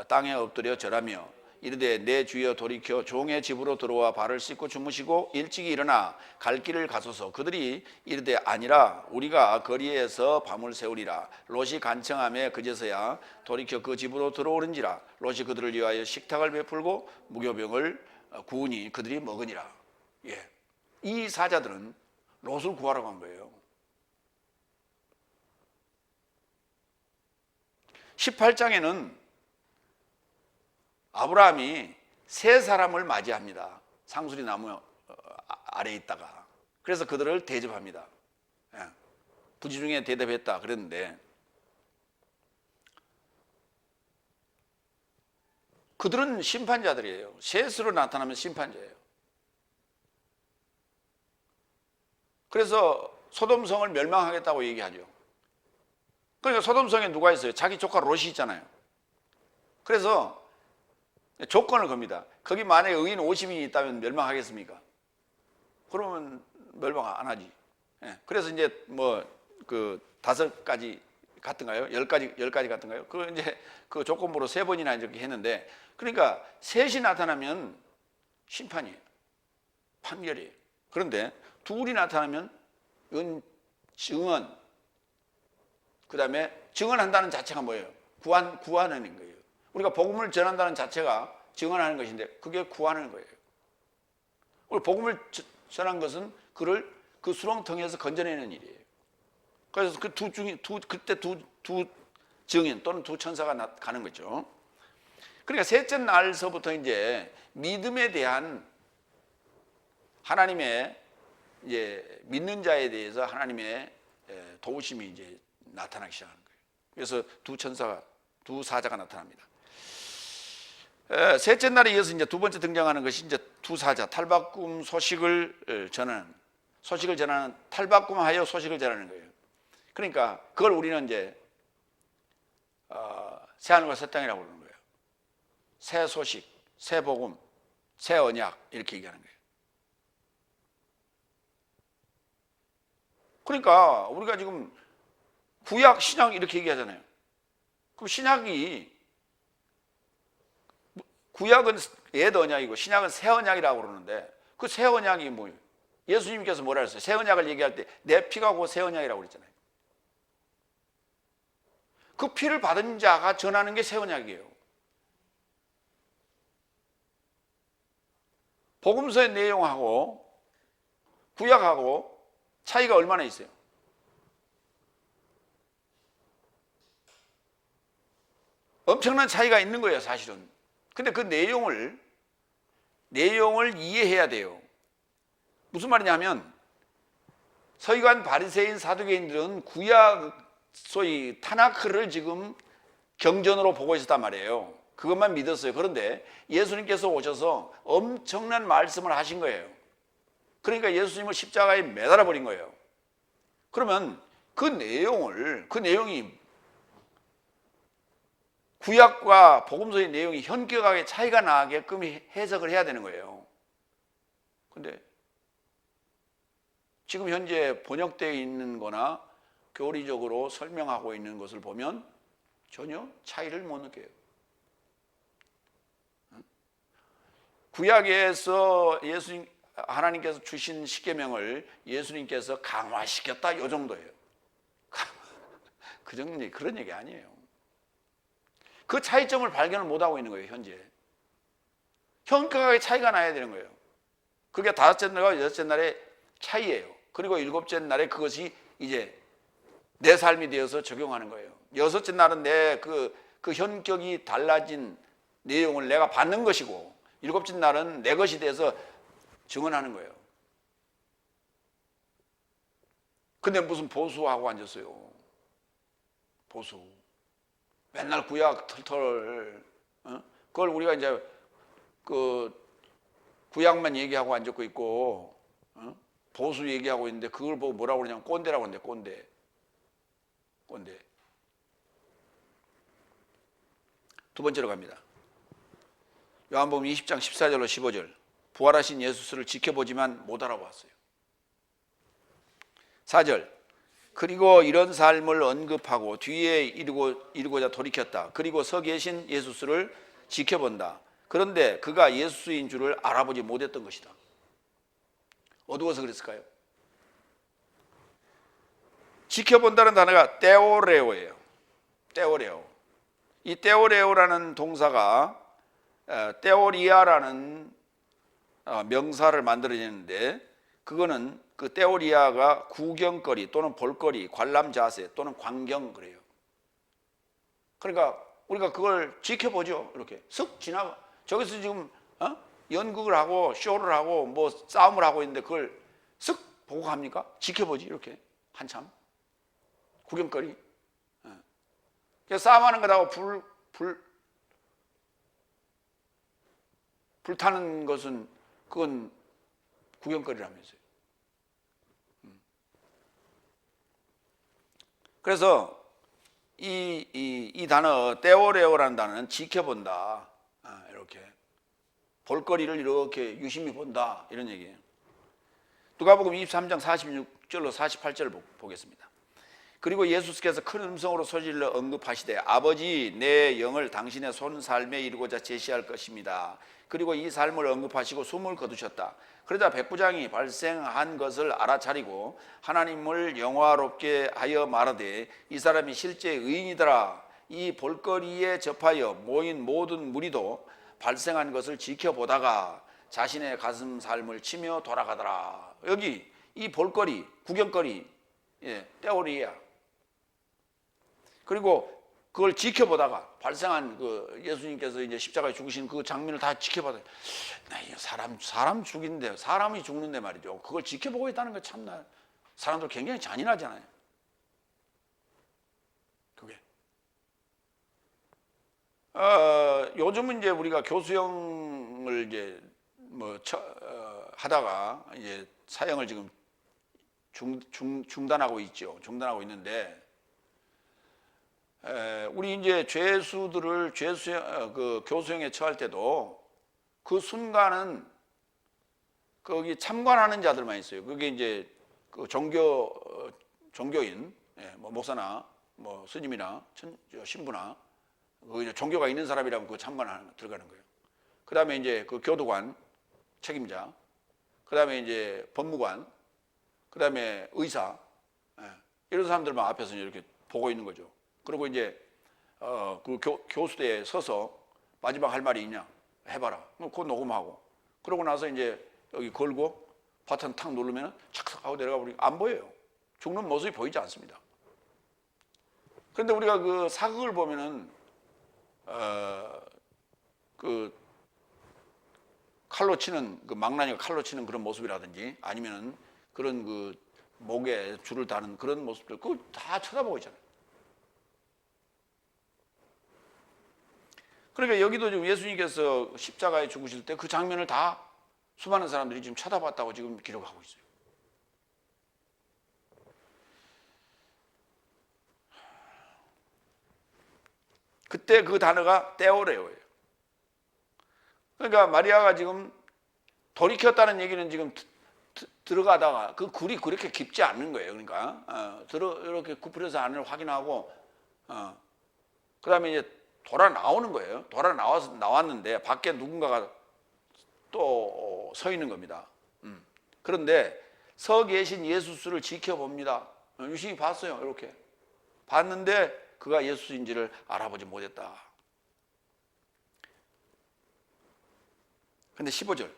땅에 엎드려 절하며 이르되 내 주여 돌이켜 종의 집으로 들어와 발을 씻고 주무시고 일찍이 일어나 갈 길을 가소서. 그들이 이르되 아니라 우리가 거리에서 밤을 새우리라. 롯이 간청하며 그제서야 돌이켜 그 집으로 들어오는지라. 롯이 그들을 위하여 식탁을 베풀고 무교병을 구우니 그들이 먹으니라. 예. 이 사자들은 롯을 구하러 간 거예요. 18장에는 아브라함이 세 사람을 맞이합니다. 상수리 나무 아래에 있다가. 그래서 그들을 대접합니다. 부지 중에 대답했다 그랬는데, 그들은 심판자들이에요. 셋으로 나타나면 심판자예요. 그래서 소돔성을 멸망하겠다고 얘기하죠. 그러니까 소돔성에 누가 있어요? 자기 조카 롯이 있잖아요. 그래서 조건을 겁니다. 거기 만약에 의인 50인이 있다면 멸망하겠습니까? 그러면 멸망 안 하지. 예, 그래서 이제 뭐 그 5가지 같은가요? 10가지 같은가요? 그 이제 그 조건부로 3번이나 이렇게 했는데, 그러니까 셋이 나타나면 심판이에요. 판결이에요. 그런데 둘이 나타나면 이건 증언, 그 다음에 증언한다는 자체가 뭐예요? 구하는 거예요. 우리가 복음을 전한다는 자체가 증언하는 것인데 그게 구하는 거예요. 우리 복음을 전한 것은 그를 그 수렁텅이에서 건져내는 일이에요. 그래서 그 그때 두 증인 또는 두 천사가 가는 거죠. 그러니까 셋째 날서부터 이제 믿음에 대한 하나님의 이제 믿는 자에 대해서 하나님의 도우심이 이제 나타나기 시작하는 거예요. 그래서 두 사자가 나타납니다. 셋째 날에 이어서 이제 두 번째 등장하는 것이 이제 두 사자, 탈바꿈 소식을 전하는 탈바꿈하여 소식을 전하는 거예요. 그러니까 그걸 우리는 이제 새 하늘과 새 땅이라고 부르는 거예요. 새 소식, 새 복음, 새 언약 이렇게 얘기하는 거예요. 그러니까 우리가 지금 구약, 신약 이렇게 얘기하잖아요. 그럼 구약은 옛 언약이고 신약은 새 언약이라고 그러는데 그 새 언약이 뭐예요? 예수님께서 뭐라 했어요? 새 언약을 얘기할 때 내 피가 곧 새 언약이라고 그랬잖아요. 그 피를 받은 자가 전하는 게 새 언약이에요. 복음서의 내용하고 구약하고 차이가 얼마나 있어요? 엄청난 차이가 있는 거예요, 사실은. 근데 그 내용을 이해해야 돼요. 무슨 말이냐면 서기관, 바리새인, 사두개인들은 구약 소위 타나크를 지금 경전으로 보고 있었단 말이에요. 그것만 믿었어요. 그런데 예수님께서 오셔서 엄청난 말씀을 하신 거예요. 그러니까 예수님을 십자가에 매달아 버린 거예요. 그러면 그 내용이 구약과 복음서의 내용이 현격하게 차이가 나게끔 해석을 해야 되는 거예요. 근데 지금 현재 번역되어 있는 거나 교리적으로 설명하고 있는 것을 보면 전혀 차이를 못 느껴요. 구약에서 하나님께서 주신 십계명을 예수님께서 강화시켰다, 이 정도예요. 그런 얘기 아니에요. 그 차이점을 발견을 못하고 있는 거예요, 현재. 현격하게 차이가 나야 되는 거예요. 그게 5째 날과 6째 날의 차이예요. 그리고 7째 날에 그것이 이제 내 삶이 되어서 적용하는 거예요. 6째 날은 내 그 현격이 달라진 내용을 내가 받는 것이고 7째 날은 내 것이 돼서 증언하는 거예요. 근데 무슨 보수하고 앉았어요. 보수. 맨날 구약 털털. 그걸 우리가 이제 그 구약만 얘기하고 앉았고 있고 보수 얘기하고 있는데 그걸 보고 뭐라고 그러냐면 꼰대라고 하는데 꼰대. 두 번째로 갑니다. 요한복음 20장 14절로 15절. 부활하신 예수를 지켜보지만 못 알아봤어요. 4절. 그리고 이런 삶을 언급하고 뒤에 이르고자 돌이켰다. 그리고 서 계신 예수를 지켜본다. 그런데 그가 예수인 줄을 알아보지 못했던 것이다. 어두워서 그랬을까요? 지켜본다는 단어가 떼오레오예요. 떼오레오. 이 떼오레오라는 동사가 떼오리아라는 명사를 만들어내는데 그거는 그 떼오리아가 구경거리 또는 볼거리, 관람 자세 또는 광경 그래요. 그러니까 우리가 그걸 지켜보죠. 이렇게 쓱 지나가. 저기서 지금 연극을 하고 쇼를 하고 뭐 싸움을 하고 있는데 그걸 쓱 보고 갑니까? 지켜보지 이렇게 한참. 구경거리. 싸움하는 것하고 불타는 것은 그건 구경거리라면서요. 그래서 이 단어 떼오레오라는 단어는 지켜본다. 이렇게 볼거리를 이렇게 유심히 본다 이런 얘기예요. 누가복음 23장 46절로 48절을 보겠습니다. 그리고 예수께서 큰 음성으로 소리질러 언급하시되 아버지 내 영을 당신의 손 삶에 이루고자 제시할 것입니다. 그리고 이 삶을 언급하시고 숨을 거두셨다. 그러자 백부장이 발생한 것을 알아차리고 하나님을 영화롭게 하여 말하되 이 사람이 실제 의인이더라. 이 볼거리에 접하여 모인 모든 무리도 발생한 것을 지켜보다가 자신의 가슴 삶을 치며 돌아가더라. 여기 이 볼거리, 구경거리, 떼오리야. 그리고 그걸 지켜보다가 발생한 그 예수님께서 이제 십자가에 죽으신 그 장면을 다 지켜보다가 사람 죽이는데 사람이 죽는데 말이죠. 그걸 지켜보고 있다는 거 참나 사람들 굉장히 잔인하잖아요. 그게 요즘은 이제 우리가 교수형을 이제 하다가 이제 사형을 지금 중단하고 있죠. 중단하고 있는데. 우리 이제 죄수들을 그 교수형에 처할 때도 그 순간은 거기 참관하는 자들만 있어요. 그게 이제 그 종교인, 뭐 목사나 뭐 스님이나 신부나 그 이제 종교가 있는 사람이라면 그 들어가는 거예요. 그 다음에 이제 그 교도관 책임자, 그 다음에 이제 법무관, 그 다음에 의사, 이런 사람들만 앞에서 이렇게 보고 있는 거죠. 그리고 이제 그 교수대에 서서 마지막 할 말이 있냐 해봐라. 그거 녹음하고 그러고 나서 이제 여기 걸고 버튼 탁 누르면 착착 하고 내려가 버리고 안 보여요. 죽는 모습이 보이지 않습니다. 그런데 우리가 그 사극을 보면은 그 칼로 치는 그 망나니가 칼로 치는 그런 모습이라든지 아니면은 그런 그 목에 줄을 다는 그런 모습들 그거 다 쳐다보고 있잖아요. 그러니까 여기도 지금 예수님께서 십자가에 죽으실 때 그 장면을 다 수많은 사람들이 지금 쳐다봤다고 지금 기록하고 있어요. 그때 그 단어가 떼오레오예요. 그러니까 마리아가 지금 돌이켰다는 얘기는 지금 들어가다가 그 굴이 그렇게 깊지 않는 거예요. 그러니까 이렇게 굽혀서 안을 확인하고 그 다음에 이제 돌아 나오는 거예요. 나왔는데 밖에 누군가가 또 서 있는 겁니다. 그런데 서 계신 예수를 지켜봅니다. 유심히 봤어요. 이렇게 봤는데 그가 예수인지를 알아보지 못했다. 근데 15절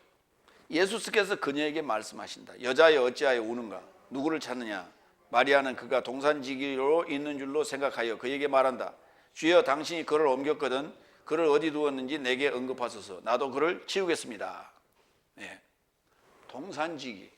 예수께서 그녀에게 말씀하신다. 여자여 어찌하여 우는가? 누구를 찾느냐? 마리아는 그가 동산지기로 있는 줄로 생각하여 그에게 말한다. 주여 당신이 그를 옮겼거든 그를 어디 두었는지 내게 언급하소서. 나도 그를 치우겠습니다. 동산지기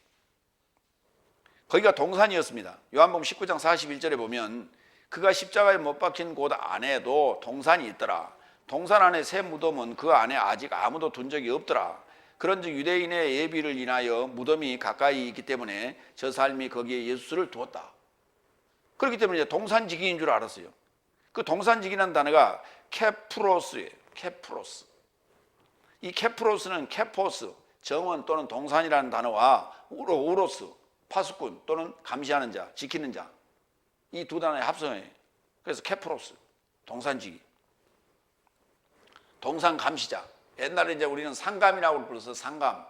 거기가 동산이었습니다. 요한복음 19장 41절에 보면 그가 십자가에 못 박힌 곳 안에도 동산이 있더라. 동산 안에 새 무덤은 그 안에 아직 아무도 둔 적이 없더라. 그런즉 유대인의 예비를 인하여 무덤이 가까이 있기 때문에 저 사람이 거기에 예수를 두었다. 그렇기 때문에 이제 동산지기인 줄 알았어요. 그 동산지기라는 단어가 케프로스예요. 케프로스. 이 케프로스는 케포스, 정원 또는 동산이라는 단어와 우로스, 파수꾼 또는 감시하는 자, 지키는 자. 이 두 단어의 합성이에요. 그래서 케프로스, 동산지기. 동산 감시자. 옛날에 이제 우리는 상감이라고 불러서 상감.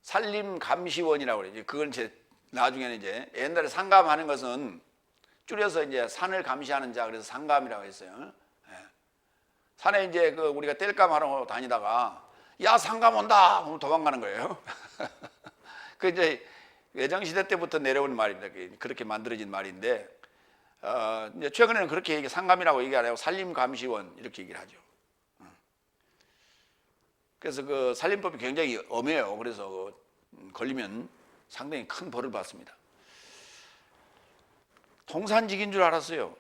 산림 감시원이라고 그래요. 그건 이제 나중에는 이제 옛날에 상감하는 것은 줄여서 이제 산을 감시하는 자, 그래서 상감이라고 했어요. 산에 이제 그 우리가 땔감하러 다니다가 야 상감 온다 하면 도망가는 거예요. 그 이제 외정시대 때부터 내려온 말입니다. 그렇게 만들어진 말인데 이제 최근에는 그렇게 상감이라고 얘기 안 하고 산림감시원 이렇게 얘기를 하죠. 그래서 그 산림법이 굉장히 엄해요. 그래서 걸리면 상당히 큰 벌을 받습니다. 동산직인 줄 알았어요.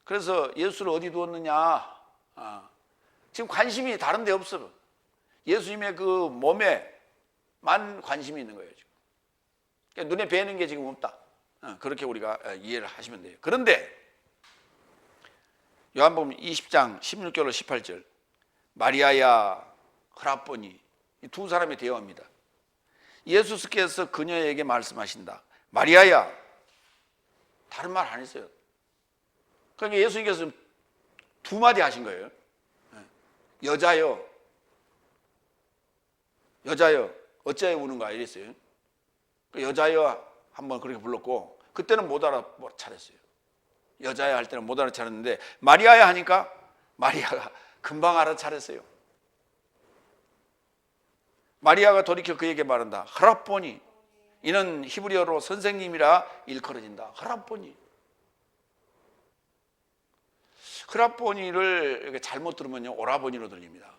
그래서 예수를 어디 두었느냐? 지금 관심이 다른 데 없어. 예수님의 그 몸에만 관심이 있는 거예요. 지금. 그러니까 눈에 뵈는 게 지금 없다. 그렇게 우리가 이해를 하시면 돼요. 그런데 요한복음 20장 16절로 18절 마리아야 허락보니 이 두 사람의 대화입니다. 예수께서 그녀에게 말씀하신다. 마리아야. 다른 말 안 했어요. 그러니까 예수님께서 두 마디 하신 거예요. 여자여, 여자여, 어찌하여 우는가 이랬어요. 여자여 한번 그렇게 불렀고, 그때는 못 알아차렸어요. 여자야 할 때는 못 알아차렸는데, 마리아야 하니까 마리아가 금방 알아차렸어요. 마리아가 돌이켜 그에게 말한다. 하랍보니. 이는 히브리어로 선생님이라 일컬어진다. 하랍보니. 하랍보니를 잘못 들으면요, 오라버니로 들립니다.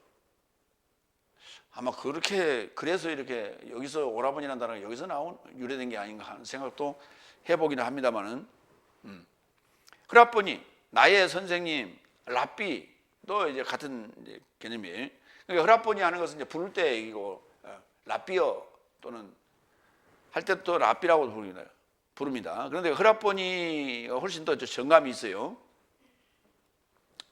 아마 그래서 이렇게 여기서 오라버니라는 단어가 여기서 유래된 게 아닌가 하는 생각도 해보기는 합니다만은, 하랍보니, 나의 선생님, 랍비도 이제 같은 개념이에요. 그러니까 하랍보니 하는 것은 이제 부를 때 이거 랍비어 또는 할 때 또 랍비라고 부릅니다. 그런데 하랍보니가 훨씬 더 정감이 있어요.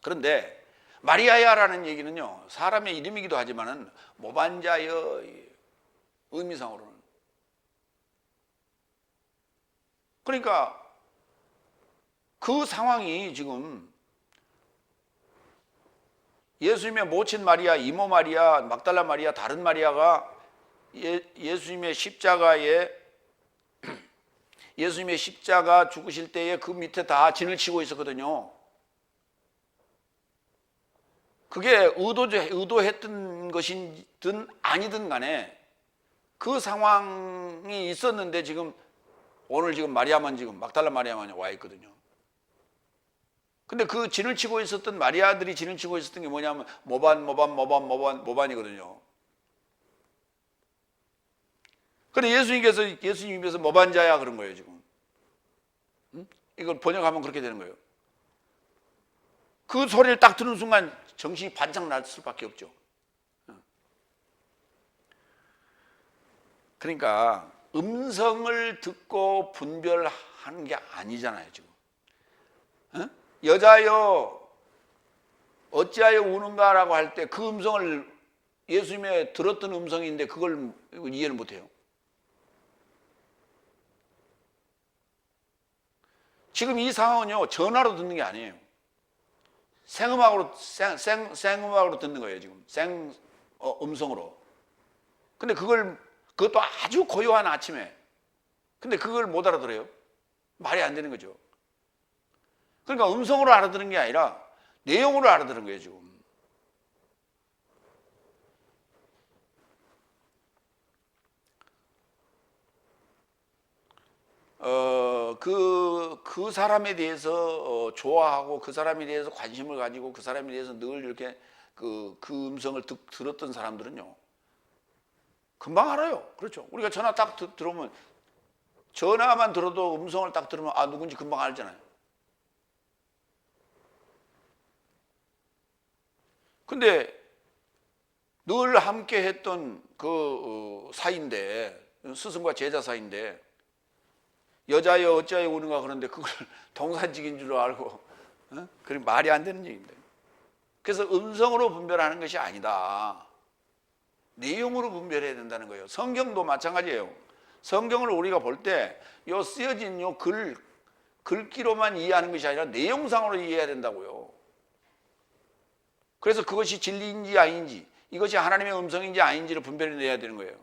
그런데 마리아야라는 얘기는요, 사람의 이름이기도 하지만은 모반자여 의미상으로는, 그러니까 그 상황이 지금 예수님의 모친 마리아, 이모 마리아, 막달라 마리아, 다른 마리아가 예수님의 십자가 죽으실 때에 그 밑에 다 진을 치고 있었거든요. 그게 의도했던 것이든 아니든 간에 그 상황이 있었는데 오늘 마리아만 막달라 마리아만 와 있거든요. 근데 그 진을 치고 있었던 마리아들이 진을 치고 있었던 게 뭐냐면 모반이거든요. 근데 예수님께서 모반자야 그런 거예요, 지금. 이걸 번역하면 그렇게 되는 거예요. 그 소리를 딱 듣는 순간 정신이 반짝 날 수밖에 없죠. 그러니까 음성을 듣고 분별하는 게 아니잖아요, 지금. 여자여 어찌하여 우는가라고 할 때 그 음성을 예수님의 들었던 음성인데 그걸 이해를 못해요. 지금 이 상황은요, 전화로 듣는 게 아니에요. 생음악으로 듣는 거예요, 지금. 음성으로. 근데 그것도 아주 고요한 아침에. 근데 그걸 못 알아들어요. 말이 안 되는 거죠. 그러니까 음성으로 알아듣는 게 아니라 내용으로 알아듣는 거예요, 지금. 그 사람에 대해서 좋아하고 그 사람에 대해서 관심을 가지고 그 사람에 대해서 늘 이렇게 그 음성을 들었던 사람들은요, 금방 알아요. 그렇죠. 우리가 전화 딱 들어오면, 전화만 들어도 음성을 딱 들으면 누군지 금방 알잖아요. 근데 늘 함께 했던 그 사이인데, 스승과 제자 사이인데, 여자여 어찌하여 우는가 그러는데 그걸 동산직인 줄 알고, 그게 말이 안 되는 얘기입니다. 그래서 음성으로 분별하는 것이 아니다. 내용으로 분별해야 된다는 거예요. 성경도 마찬가지예요. 성경을 우리가 볼 때 요 쓰여진 요 글귀로만 이해하는 것이 아니라 내용상으로 이해해야 된다고요. 그래서 그것이 진리인지 아닌지, 이것이 하나님의 음성인지 아닌지를 분별해내야 되는 거예요.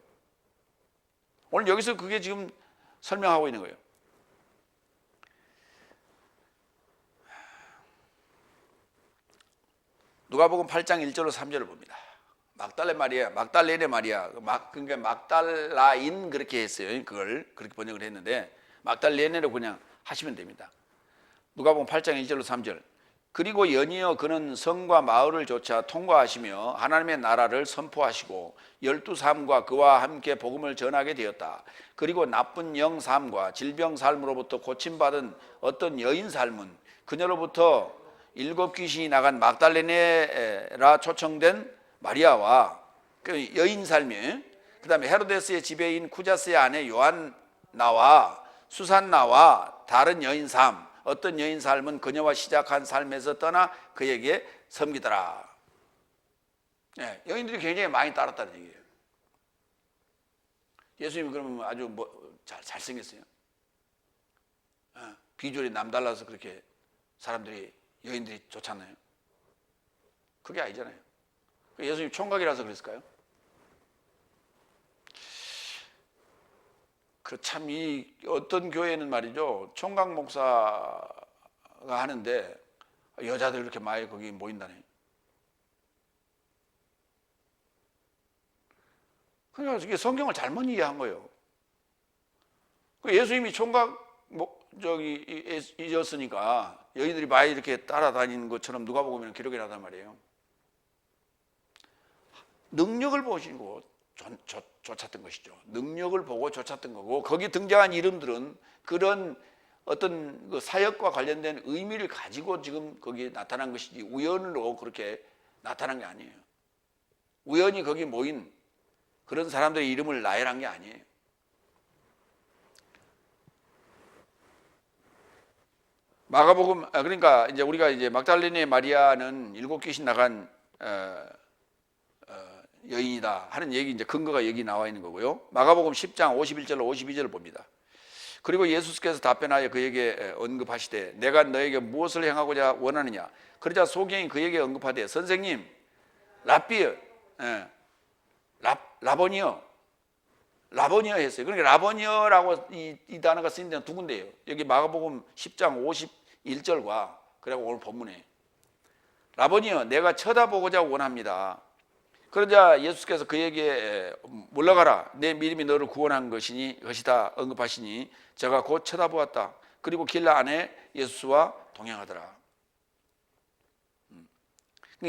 오늘 여기서 그게 지금 설명하고 있는 거예요. 누가복음 8장 1절로 3절을 봅니다. 막달레네 마리아, 그러니까 막달라인 그렇게 했어요. 그걸 그렇게 번역을 했는데 막달레네로 그냥 하시면 됩니다. 누가복음 8장 1절로 3절. 그리고 연이어 그는 성과 마을을 조차 통과하시며 하나님의 나라를 선포하시고 12사람과 그와 함께 복음을 전하게 되었다. 그리고 나쁜 영 삶과 질병 삶으로부터 고침받은 어떤 여인 삶은 그녀로부터 7 귀신이 나간 막달레네라 초청된 마리아와 그 여인 삶이, 그 다음에 헤로데스의 지배인 쿠자스의 아내 요한나와 수산나와 다른 여인 삶, 어떤 여인 삶은 그녀와 시작한 삶에서 떠나 그에게 섬기더라. 여인들이 굉장히 많이 따랐다는 얘기예요. 예수님이 그러면 아주 잘생겼어요? 비주얼이 남달라서 그렇게 사람들이, 여인들이 좋잖아요. 그게 아니잖아요. 예수님 총각이라서 그랬을까요? 참, 어떤 교회는 말이죠, 총각 목사가 하는데 여자들 이렇게 많이 거기 모인다네. 그러니까 이게 성경을 잘못 이해한 거예요. 예수님이 총각 이었으니까 여인들이 많이 이렇게 따라다니는 것처럼 누가복음에는 기록이 나단 말이에요. 능력을 보시고 쫓았던 것이죠. 능력을 보고 쫓았던 거고, 거기 등장한 이름들은 그런 어떤 그 사역과 관련된 의미를 가지고 지금 거기에 나타난 것이지 우연으로 그렇게 나타난 게 아니에요. 우연히 거기 모인 그런 사람들의 이름을 나열한 게 아니에요. 마가복음, 그러니까 이제 우리가 이제 막달레네 마리아는 7 귀신 나간 여인이다 하는 얘기, 이제 근거가 여기 나와 있는 거고요. 마가복음 10장 51절로 52절을 봅니다. 그리고 예수께서 답변하여 그에게 언급하시되 내가 너에게 무엇을 행하고자 원하느냐. 그러자 소경이 그에게 언급하되 선생님, 랍비여, 라보니여 했어요. 그러니까 라보니여라고 이 단어가 쓰인 데는 두 군데예요. 여기 마가복음 10장 51절과 그리고 오늘 본문에 라보니여, 내가 쳐다보고자 원합니다. 그러자 예수께서 그에게 물러가라, 내 믿음이 너를 구원한 것이다 언급하시니 저가 곧 쳐다보았다. 그리고 길 안에 예수와 동행하더라.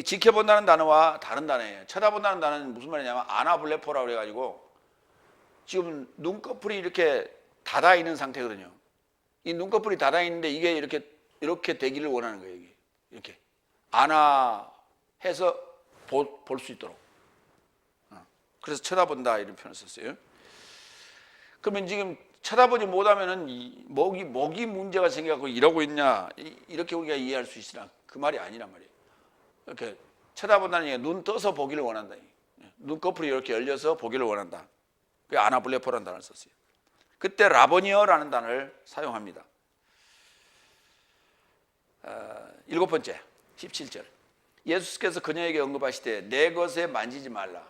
지켜본다는 단어와 다른 단어예요. 쳐다본다는 단어는 무슨 말이냐면 아나블레포라고 그래가지고 지금 눈꺼풀이 이렇게 닫아 있는 상태거든요. 이 눈꺼풀이 닫아 있는데 이게 이렇게 되기를 원하는 거예요. 이렇게 안아해서 볼 수 있도록. 그래서 쳐다본다 이런 표현을 썼어요. 그러면 지금 쳐다보지 못하면은 목이 문제가 생겨갖고 이러고 있냐, 이렇게 우리가 이해할 수 있으나 그 말이 아니란 말이에요. 이렇게 쳐다본다는 얘기가 눈 떠서 보기를 원한다. 눈꺼풀이 이렇게 열려서 보기를 원한다. 그 아나블레포라는 단어를 썼어요. 그때 라보니어라는 단어를 사용합니다. 7번째 17절. 예수께서 그녀에게 언급하시되 내 것에 만지지 말라.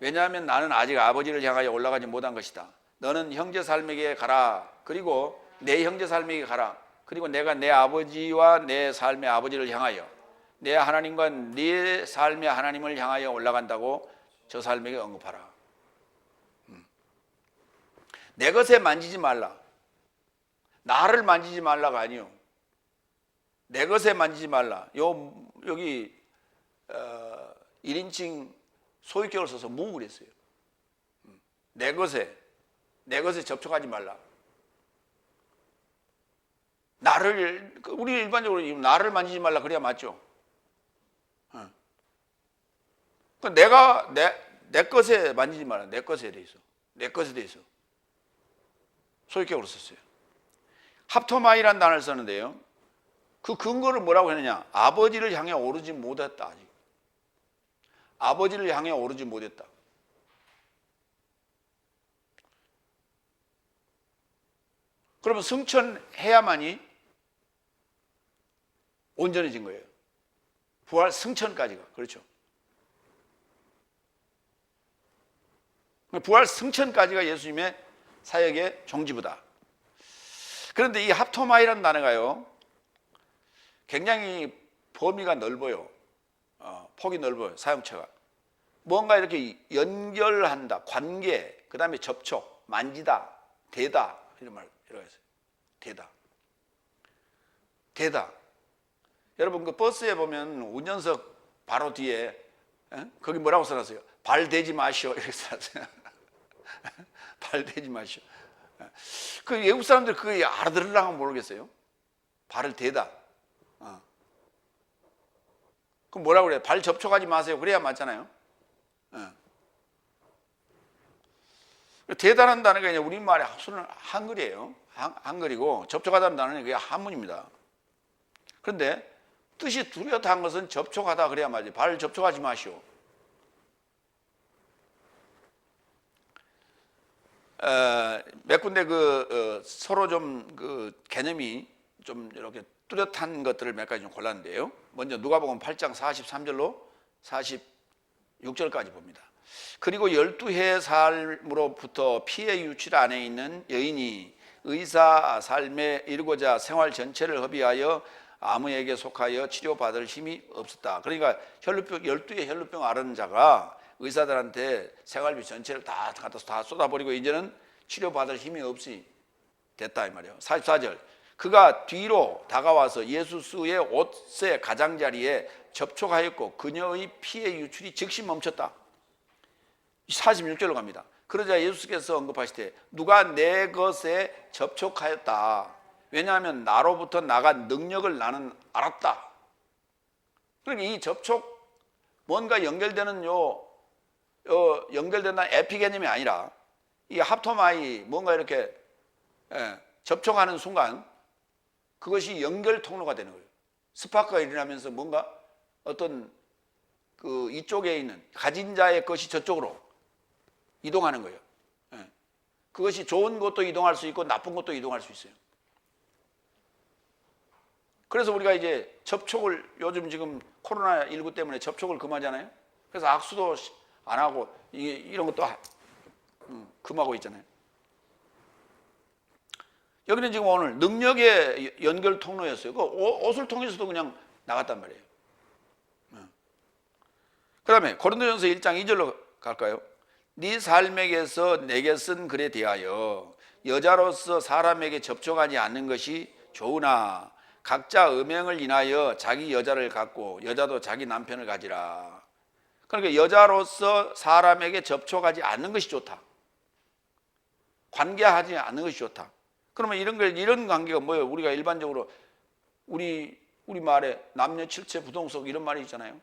왜냐하면 나는 아직 아버지를 향하여 올라가지 못한 것이다. 너는 형제 삶에게 가라. 그리고 내 형제 삶에게 가라. 그리고 내가 내 아버지와 내 삶의 아버지를 향하여 내 하나님과 네 삶의 하나님을 향하여 올라간다고 저 삶에게 언급하라. 내 것에 만지지 말라. 나를 만지지 말라가 아니요. 내 것에 만지지 말라. 여기 1인칭 소유격을 써서 묵을 했어요. 내 것에 접촉하지 말라. 우리 일반적으로 나를 만지지 말라 그래야 맞죠. 내가 내 것에 만지지 말라. 내 것에 대해서. 내 것에 대해서. 소유격으로 썼어요. 합토마이라는 단어를 썼는데요. 그 근거를 뭐라고 했느냐? 아버지를 향해 오르지 못했다. 아직. 아버지를 향해 오르지 못했다. 그러면 승천해야만이 온전해진 거예요. 부활 승천까지가. 그렇죠. 부활 승천까지가 예수님의 사역의 종지부다. 그런데 이 합토마이라는 단어가요, 굉장히 범위가 넓어요. 폭이 넓어요. 사용처가. 뭔가 이렇게 연결한다, 관계, 그 다음에 접촉, 만지다, 대다 이런 말 들어가있어요. 대다. 여러분 그 버스에 보면 운전석 바로 뒤에 거기 뭐라고 써놨어요? 발 대지 마시오 이렇게 써놨어요. 발 대지 마시오. 그 외국 사람들 그거 알아들으려면 모르겠어요. 발을 대다. 그럼 뭐라고 그래요? 발 접촉하지 마세요. 그래야 맞잖아요. 대단한 단어가 이제 우리말의 한글이에요. 한글이고 접촉하다는 단어는 그게 한문입니다. 그런데 뜻이 뚜렷한 것은 접촉하다 그래야 맞아요. 발 접촉하지 마시오. 몇 군데 서로 좀 개념이 좀 이렇게 뚜렷한 것들을 몇 가지 좀 골랐는데요. 먼저 누가복음 8장 43절로 46절까지 봅니다. 그리고 12해 삶으로부터 피해 유출 안에 있는 여인이 의사 삶에 이르고자 생활 전체를 허비하여 아무에게 속하여 치료받을 힘이 없었다. 그러니까 12의 혈루병 앓은 자가 의사들한테 생활비 전체를 다 갖다 다 쏟아버리고 이제는 치료받을 힘이 없이 됐다 이 말이에요. 44절 그가 뒤로 다가와서 예수의 옷의 가장자리에 접촉하였고 그녀의 피의 유출이 즉시 멈췄다. 46절로 갑니다. 그러자 예수께서 언급하시되 누가 내 것에 접촉하였다. 왜냐하면 나로부터 나간 능력을 나는 알았다. 그러니까 이 접촉 뭔가 연결되는 연결된다 에피 개념이 아니라 이 합토마이 뭔가 이렇게 접촉하는 순간 그것이 연결 통로가 되는 거예요. 스파크가 일어나면서 뭔가 어떤 이쪽에 있는 가진 자의 것이 저쪽으로 이동하는 거예요. 그것이 좋은 것도 이동할 수 있고 나쁜 것도 이동할 수 있어요. 그래서 우리가 이제 접촉을 요즘 지금 코로나19 때문에 접촉을 금하잖아요. 그래서 악수도 안 하고 이런 것도 금하고 있잖아요. 여기는 지금 오늘 능력의 연결 통로였어요. 그 옷을 통해서도 그냥 나갔단 말이에요. 그 다음에 고린도전서 1장 2절로 갈까요? 네 삶에게서 내게 쓴 글에 대하여 여자로서 사람에게 접촉하지 않는 것이 좋으나 각자 음행을 인하여 자기 여자를 갖고 여자도 자기 남편을 가지라. 그러니까 여자로서 사람에게 접촉하지 않는 것이 좋다. 관계하지 않는 것이 좋다. 그러면 이런 관계가 뭐예요? 우리가 일반적으로 우리 말에 남녀 칠체 부동석 이런 말이 있잖아요.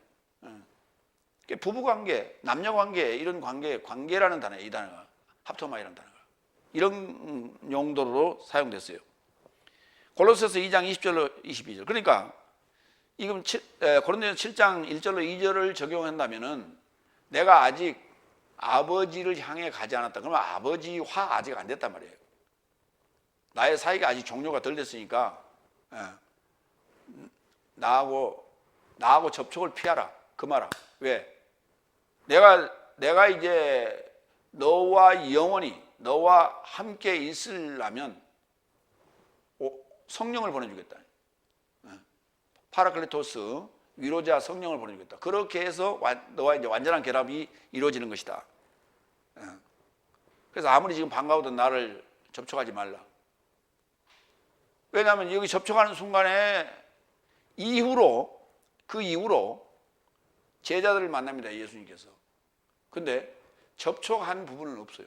부부관계, 남녀관계 이런 관계라는 단어예요. 이 단어가 합토마이라는 단어가 이런 용도로 사용됐어요. 골로새서 2장 20절로 22절. 그러니까 이금 고린도전서 7장 1절로 2절을 적용한다면은 내가 아직 아버지를 향해 가지 않았다. 그러면 아버지화 아직 안 됐단 말이에요. 나의 사이가 아직 종료가 덜 됐으니까 나하고 접촉을 피하라. 금하라. 왜? 내가 이제 너와 영원히 너와 함께 있으려면 성령을 보내주겠다. 파라클리토스 위로자 성령을 보내주겠다. 그렇게 해서 너와 이제 완전한 결합이 이루어지는 것이다. 그래서 아무리 지금 반가워도 나를 접촉하지 말라. 왜냐하면 여기 접촉하는 순간에 그 이후로 제자들을 만납니다. 예수님께서. 근데 접촉한 부분은 없어요.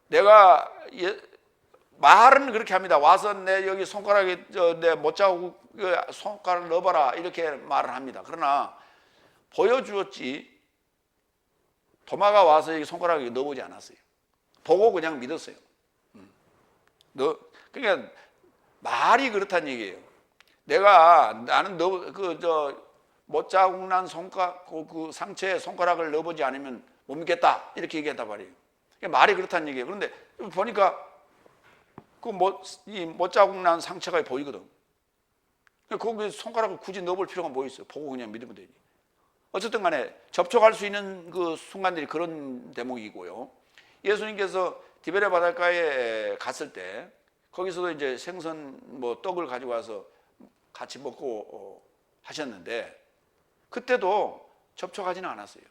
내가 말은 그렇게 합니다. 와서 내 여기 손가락에 내 못자국 손가락을 넣어봐라 이렇게 말을 합니다. 그러나 보여주었지 도마가 와서 여기 손가락에 넣어보지 않았어요. 보고 그냥 믿었어요. 그러니까 말이 그렇다는 얘기예요. 나는 못자국 난 그 상처에 손가락을 넣어보지 않으면 못 믿겠다 이렇게 얘기한단 말이에요. 그러니까 말이 그렇다는 얘기예요. 그런데 보니까 이 못자국 난 상처가 보이거든. 거기 손가락을 굳이 넣어볼 필요가 뭐 있어요? 보고 그냥 믿으면 되지. 어쨌든 간에 접촉할 수 있는 그 순간들이 그런 대목이고요. 예수님께서 디베레 바닷가에 갔을 때 거기서도 이제 생선 떡을 가지고 와서 같이 먹고 하셨는데 그때도 접촉하지는 않았어요.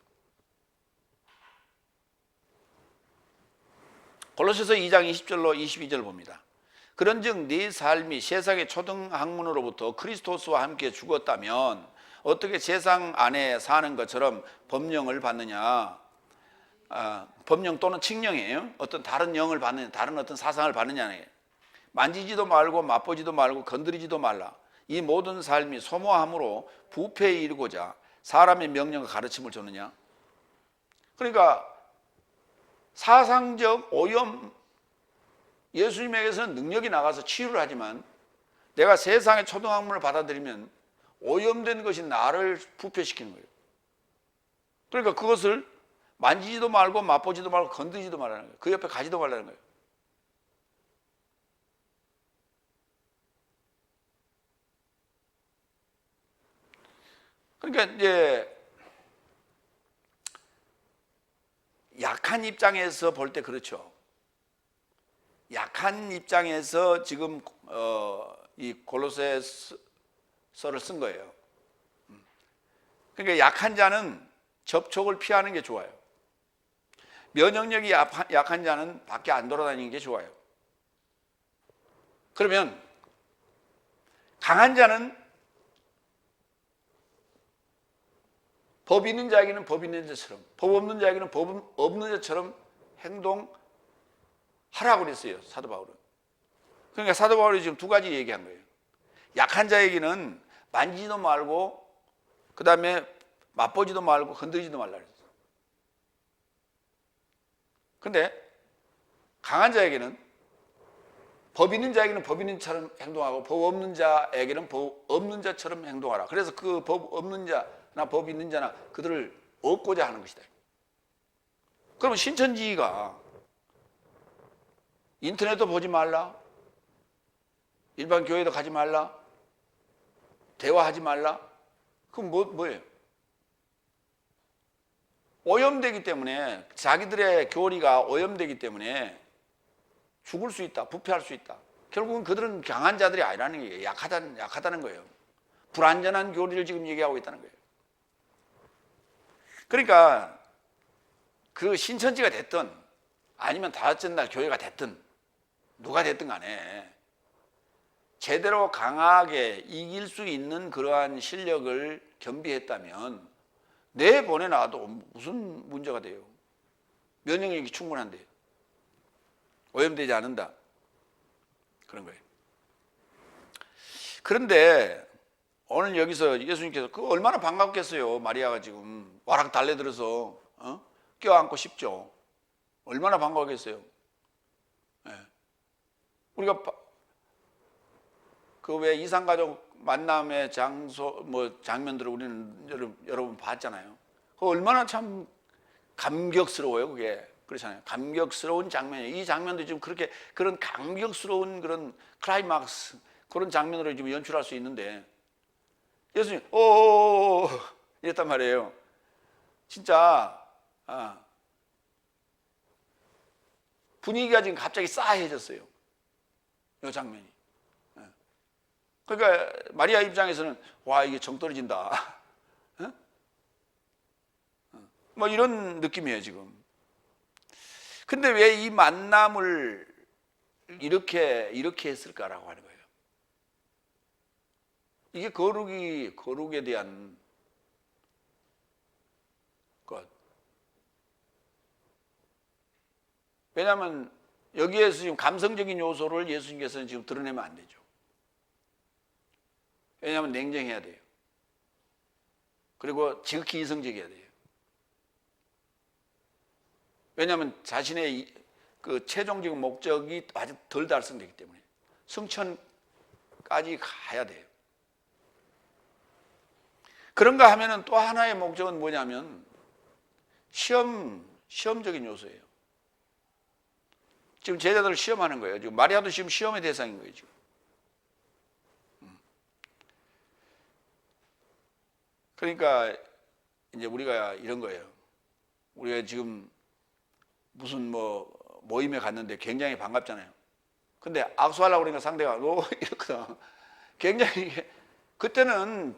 골로새서 2장 20절로 22절 봅니다. 그런즉 네 삶이 세상의 초등학문으로부터 그리스도스와 함께 죽었다면 어떻게 세상 안에 사는 것처럼 법령을 받느냐? 법령 또는 칙령이에요. 어떤 다른 영을 받느냐, 다른 어떤 사상을 받느냐는 만지지도 말고 맛보지도 말고 건드리지도 말라. 이 모든 삶이 소모함으로 부패에 이르고자 사람의 명령과 가르침을 줬느냐? 그러니까 사상적 오염, 예수님에게서는 능력이 나가서 치유를 하지만 내가 세상의 초등학문을 받아들이면 오염된 것이 나를 부패시키는 거예요. 그러니까 그것을 만지지도 말고 맛보지도 말고 건드지도 말라는 거예요. 그 옆에 가지도 말라는 거예요. 그러니까 이제 약한 입장에서 볼 때 그렇죠. 약한 입장에서 지금 이 골로새서를 쓴 거예요. 그러니까 약한 자는 접촉을 피하는 게 좋아요. 면역력이 약한 자는 밖에 안 돌아다니는 게 좋아요. 그러면 강한 자는 법 있는 자에게는 법 있는 자처럼, 법 없는 자에게는 법 없는 자처럼 행동하라고 그랬어요, 사도 바울은. 그러니까 사도 바울이 지금 두 가지 얘기한 거예요. 약한 자에게는 만지지도 말고, 그 다음에 맛보지도 말고, 건드리지도 말라 그랬어요. 근데 강한 자에게는, 법 있는 자에게는 법 있는 자처럼 행동하고, 법 없는 자에게는 법 없는 자처럼 행동하라. 그래서 그 법 없는 자나 법 있는 자나 그들을 얻고자 하는 것이다. 그러면 신천지가 인터넷도 보지 말라, 일반 교회도 가지 말라, 대화하지 말라, 그럼 뭐예요? 오염되기 때문에, 자기들의 교리가 오염되기 때문에 죽을 수 있다, 부패할 수 있다. 결국은 그들은 강한 자들이 아니라는 게 약하다는 거예요. 불완전한 교리를 지금 얘기하고 있다는 거예요. 그러니까 그 신천지가 됐든 아니면 다섯째 날 교회가 됐든 누가 됐든 간에 제대로 강하게 이길 수 있는 그러한 실력을 겸비했다면 내보내놔도 무슨 문제가 돼요. 면역력이 충분한데 오염되지 않는다, 그런 거예요. 그런데 오늘 여기서 예수님께서 그 얼마나 반갑겠어요. 마리아가 지금 와락 달래들어서 껴안고 싶죠. 얼마나 반가웠겠어요. 네. 우리가 그 왜 이산가족 만남의 장소 장면들을 우리는 여러분 봤잖아요. 그 얼마나 참 감격스러워요. 그게 그렇잖아요. 감격스러운 장면이에요. 이 장면도 지금 그런 감격스러운 그런 클라이막스, 그런 장면으로 지금 연출할 수 있는데 예수님 오 이랬단 말이에요. 진짜 분위기가 지금 갑자기 싸해졌어요. 이 장면이. 그러니까 마리아 입장에서는 와, 이게 정 떨어진다, 뭐 이런 느낌이에요 지금. 근데 왜 이 만남을 이렇게 했을까라고 하는 거예요. 이게 거룩에 대한 것. 왜냐하면 여기에서 지금 감성적인 요소를 예수님께서는 지금 드러내면 안 되죠. 왜냐하면 냉정해야 돼요. 그리고 지극히 이성적이어야 돼요. 왜냐하면 자신의 그 최종적인 목적이 아직 덜 달성되기 때문에 성천까지 가야 돼요. 그런가 하면은 또 하나의 목적은 뭐냐면 시험적인 요소예요. 지금 제자들을 시험하는 거예요. 지금 마리아도 지금 시험의 대상인 거예요, 지금. 그러니까 이제 우리가 이런 거예요. 우리가 지금 무슨 모임에 갔는데 굉장히 반갑잖아요. 근데 악수하려고 그러니까 상대가 이렇거든. 굉장히 그때는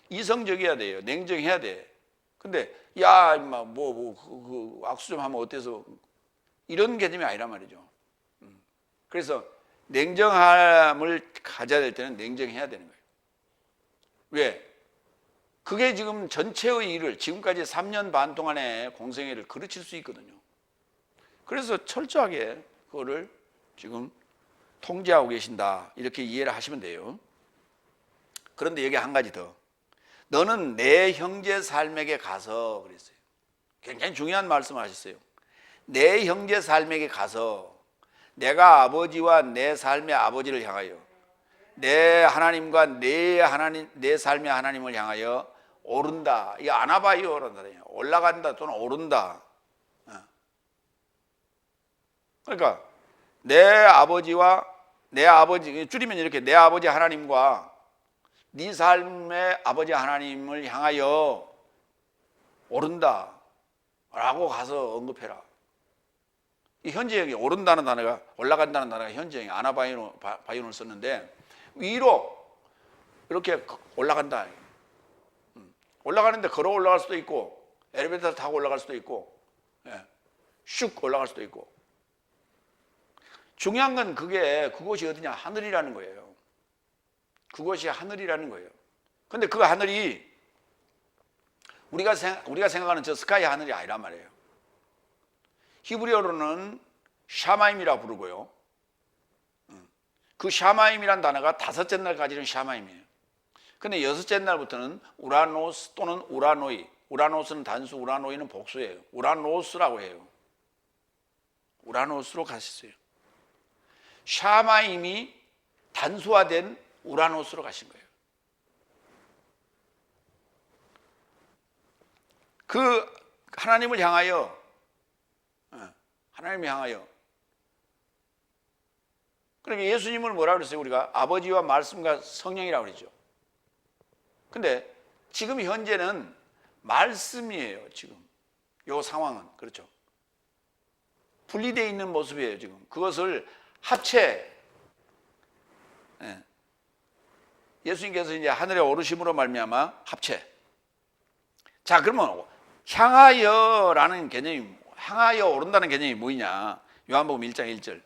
이성적이어야 돼요. 냉정해야 돼. 근데 야 임마 그 악수 좀 하면 어때서, 이런 개념이 아니란 말이죠. 그래서 냉정함을 가져야 될 때는 냉정해야 되는 거예요. 왜? 그게 지금 전체의 일을 지금까지 3년 반 동안의 공생애를 그르칠 수 있거든요. 그래서 철저하게 그거를 지금 통제하고 계신다, 이렇게 이해를 하시면 돼요. 그런데 여기 한 가지 더. 너는 내 형제 삶에게 가서, 그랬어요. 굉장히 중요한 말씀을 하셨어요. 내 형제 삶에게 가서 내가 아버지와 내 삶의 아버지를 향하여, 내 하나님과 내 삶의 하나님을 향하여 오른다. 이 아나바이오란다. 올라간다 또는 오른다. 그러니까 내 아버지, 줄이면 이렇게 내 아버지 하나님과 네 삶의 아버지 하나님을 향하여 오른다 라고 가서 언급해라. 이 현재형이 오른다는 단어가, 올라간다는 단어가 현재형이 아나바이온을 썼는데, 위로 이렇게 올라간다. 올라가는데 걸어 올라갈 수도 있고, 엘리베이터 타고 올라갈 수도 있고, 슉 올라갈 수도 있고. 중요한 건 그곳이 어디냐? 하늘이라는 거예요. 그것이 하늘이라는 거예요. 근데 그 하늘이 우리가 생각하는 저 스카이 하늘이 아니란 말이에요. 히브리어로는 샤마임이라 부르고요. 그 샤마임이란 단어가 다섯째 날까지는 샤마임이에요. 근데 여섯째 날부터는 우라노스 또는 우라노이. 우라노스는 단수, 우라노이는 복수예요. 우라노스라고 해요. 우라노스로 가셨어요. 샤마임이 단수화된 우라노스로 가신 거예요. 그 하나님을 향하여, 그러니까 예수님을 뭐라 그랬어요? 우리가 아버지와 말씀과 성령이라고 그러죠. 근데 지금 현재는 말씀이에요. 지금 요 상황은 그렇죠. 분리되어 있는 모습이에요. 지금 그것을 합체, 예수님께서 이제 하늘에 오르심으로 말미암아 합체. 자, 그러면 향하여라는 개념이, 향하여 오른다는 개념이 뭐냐? 요한복음 1장 1절.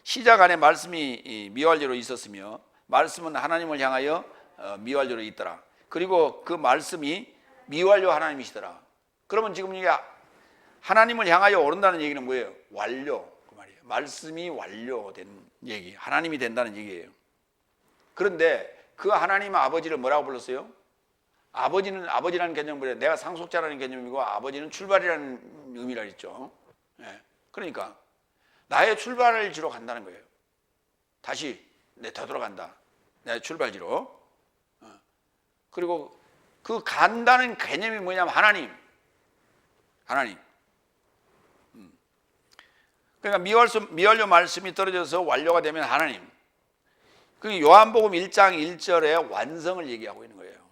시작 안에 말씀이 미완료로 있었으며 말씀은 하나님을 향하여 미완료로 있더라. 그리고 그 말씀이 미완료 하나님이시더라. 그러면 지금 이게 하나님을 향하여 오른다는 얘기는 뭐예요? 완료, 그 말이에요. 말씀이 완료된 얘기, 하나님이 된다는 얘기예요. 그런데 그 하나님 아버지를 뭐라고 불렀어요? 아버지라는 개념은 내가 상속자라는 개념이고, 아버지는 출발이라는 의미라 했죠. 그러니까 나의 출발지로 간다는 거예요. 다시 되돌아간다. 내 출발지로. 그리고 그 간다는 개념이 뭐냐면 하나님. 그러니까 미완료 말씀이 떨어져서 완료가 되면 하나님. 그 요한복음 1장 1절에 완성을 얘기하고 있는 거예요.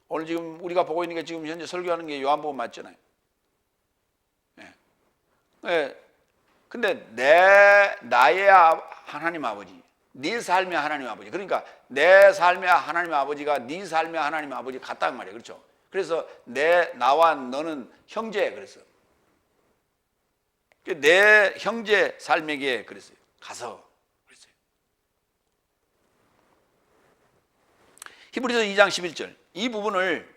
오늘 지금 우리가 보고 있는 게, 지금 현재 설교하는 게 요한복음 맞잖아요. 근데 나의 하나님 아버지, 네 삶의 하나님 아버지, 그러니까 내 삶의 하나님 아버지가 네 삶의 하나님 아버지 같단 말이에요. 그렇죠? 그래서 나와 너는 형제, 그랬어. 내 형제 삶에게 그랬어요. 가서 그랬어요. 히브리서 2장 11절. 이 부분을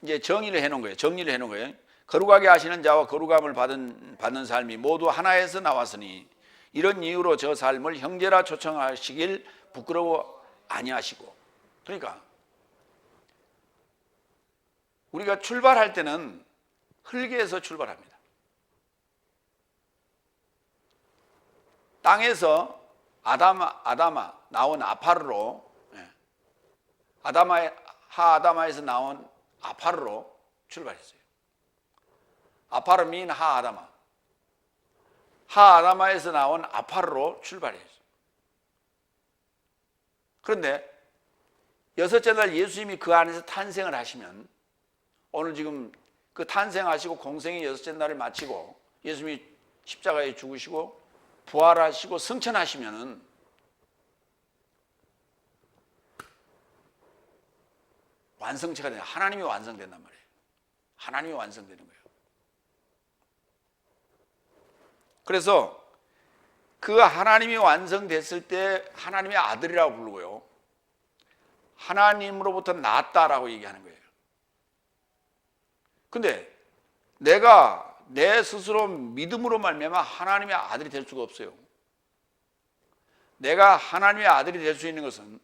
이제 정리를 해놓은 거예요. 거룩하게 하시는 자와 거룩함을 받는 삶이 모두 하나에서 나왔으니 이런 이유로 저 삶을 형제라 초청하시길 부끄러워 아니하시고. 그러니까 우리가 출발할 때는 흙에서 출발합니다. 땅에서 아담아 나온 아파르로, 하아다마에서 나온 아파르로 출발했어요. 아파르민 하아다마. 하아다마에서 나온 아파르로 출발했어요. 그런데 여섯째 날 예수님이 그 안에서 탄생을 하시면, 오늘 지금 그 탄생하시고 공생의 여섯째 날을 마치고 예수님이 십자가에 죽으시고 부활하시고 승천하시면은 완성체가 돼요. 하나님이 완성된단 말이에요. 하나님이 완성되는 거예요. 그래서 그 하나님이 완성됐을 때 하나님의 아들이라고 부르고요, 하나님으로부터 낳았다라고 얘기하는 거예요. 근데 내가 내 스스로 믿음으로 말미암아 하나님의 아들이 될 수가 없어요. 내가 하나님의 아들이 될 수 있는 것은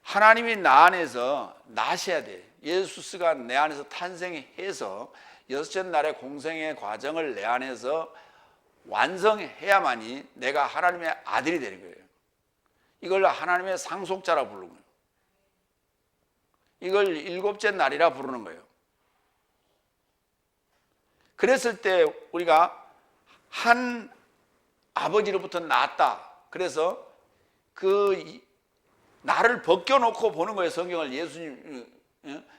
하나님이 나 안에서 나셔야 돼. 예수스가 내 안에서 탄생해서 여섯째 날의 공생의 과정을 내 안에서 완성해야만이 내가 하나님의 아들이 되는 거예요. 이걸 하나님의 상속자라 부르는 거예요. 이걸 일곱째 날이라 부르는 거예요. 그랬을 때 우리가 한 아버지로부터 낳았다. 그래서 나를 벗겨놓고 보는 거예요. 성경을.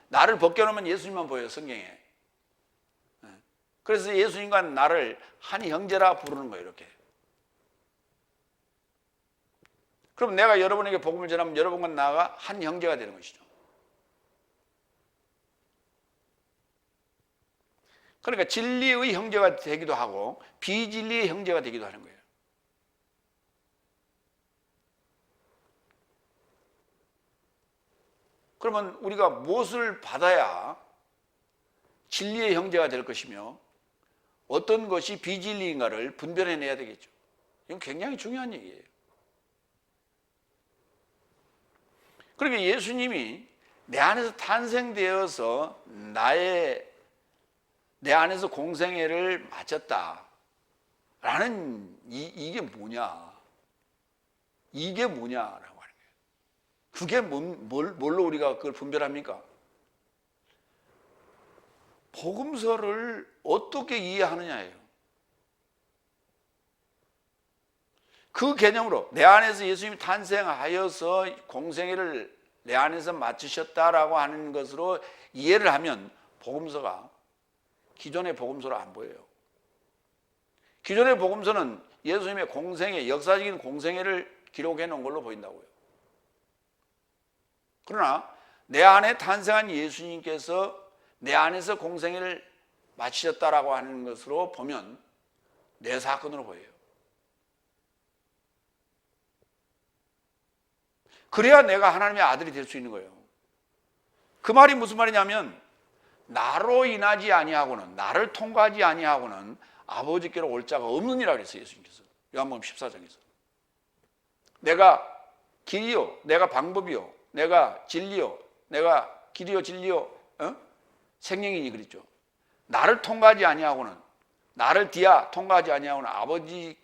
나를 벗겨놓으면 예수님만 보여요. 성경에. 그래서 예수님과 나를 한 형제라 부르는 거예요. 이렇게. 그럼 내가 여러분에게 복음을 전하면 여러분과 나가 한 형제가 되는 것이죠. 그러니까 진리의 형제가 되기도 하고 비진리의 형제가 되기도 하는 거예요. 그러면 우리가 무엇을 받아야 진리의 형제가 될 것이며 어떤 것이 비진리인가를 분별해내야 되겠죠. 이건 굉장히 중요한 얘기예요. 그러니까 예수님이 내 안에서 탄생되어서 내 안에서 공생애를 마쳤다라는 이게 뭐냐? 이게 뭐냐라고 하는 거예요. 그게 뭘로 우리가 그걸 분별합니까? 복음서를 어떻게 이해하느냐예요. 그 개념으로 내 안에서 예수님이 탄생하여서 공생애를 내 안에서 마치셨다라고 하는 것으로 이해를 하면 복음서가 기존의 복음서로 안 보여요. 기존의 복음서는 예수님의 공생애, 역사적인 공생애를 기록해 놓은 걸로 보인다고요. 그러나 내 안에 탄생한 예수님께서 내 안에서 공생애를 마치셨다라고 하는 것으로 보면 내 사건으로 보여요. 그래야 내가 하나님의 아들이 될 수 있는 거예요. 그 말이 무슨 말이냐면 나로 인하지 아니하고는, 나를 통과하지 아니하고는 아버지께로 올 자가 없느니라 그랬어요. 예수님께서 요한복음 14장에서. 내가 길이요, 내가 방법이요, 내가 진리요, 내가 길이요 진리요 생명이니 그랬죠. 나를 통과하지 아니하고는, 나를 통과하지 아니하고는 아버지를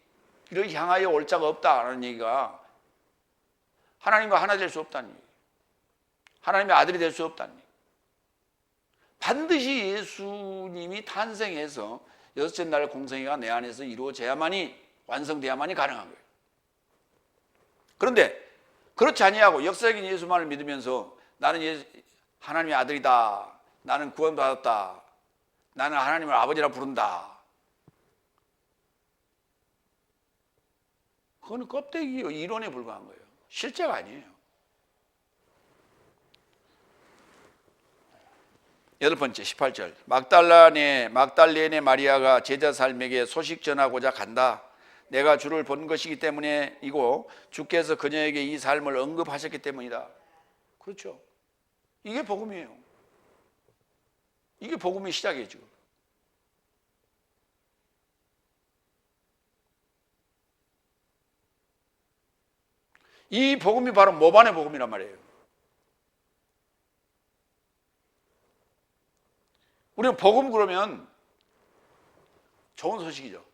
향하여 올 자가 없다라는 얘기가 하나님과 하나 될 수 없다는 얘기예요. 하나님의 아들이 될 수 없다는 얘기예요. 반드시 예수님이 탄생해서 여섯째 날 공생애가 내 안에서 이루어져야만이, 완성돼야만이 가능한 거예요. 그런데 그렇지 아니하고 역사적인 예수만을 믿으면서 나는 하나님의 아들이다, 나는 구원받았다, 나는 하나님을 아버지라 부른다, 그거는 껍데기요, 이론에 불과한 거예요. 실제가 아니에요. 8번째 18절 막달레네 마리아가 제자 삶에게 소식 전하고자 간다. 내가 주를 본 것이기 때문이고 주께서 그녀에게 이 삶을 언급하셨기 때문이다. 그렇죠. 이게 복음이에요. 이게 복음의 시작이에요. 지금. 이 복음이 바로 모반의 복음이란 말이에요. 우리는 복음 그러면 좋은 소식이죠.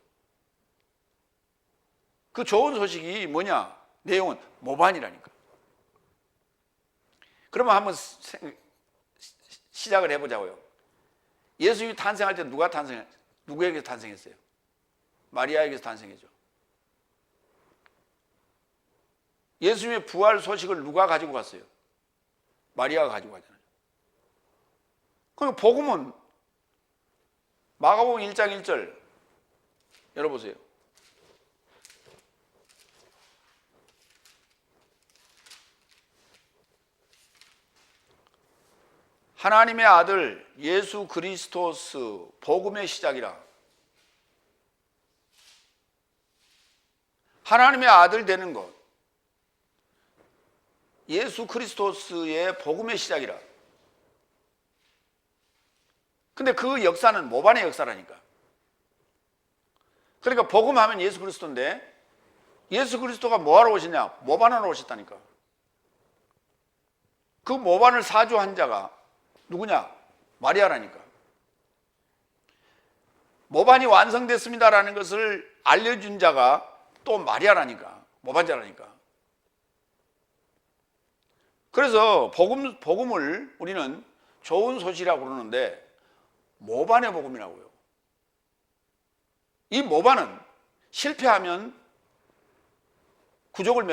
그 좋은 소식이 뭐냐? 내용은 모반이라니까. 그러면 한번 시작을 해보자고요. 예수님이 탄생할 때 누구에게서 탄생했어요? 마리아에게서 탄생했죠. 예수님의 부활 소식을 누가 가지고 갔어요? 마리아가 가지고 가잖아요. 그럼 복음은 마가복음 1장 1절 열어보세요. 하나님의 아들 예수 그리스도스 복음의 시작이라. 하나님의 아들 되는 것, 예수 그리스도스의 복음의 시작이라. 근데 그 역사는 모반의 역사라니까. 그러니까 복음하면 예수 그리스도인데 예수 그리스도가 뭐하러 오셨냐? 모반하러 오셨다니까. 그 모반을 사주한 자가 누구냐? 마리아라니까. 모반이 완성됐습니다라는 것을 알려준 자가 또 마리아라니까. 모반자라니까. 그래서 복음을 우리는 좋은 소식이라고 그러는데 모반의 복음이라고요. 이 모반은 실패하면 구족을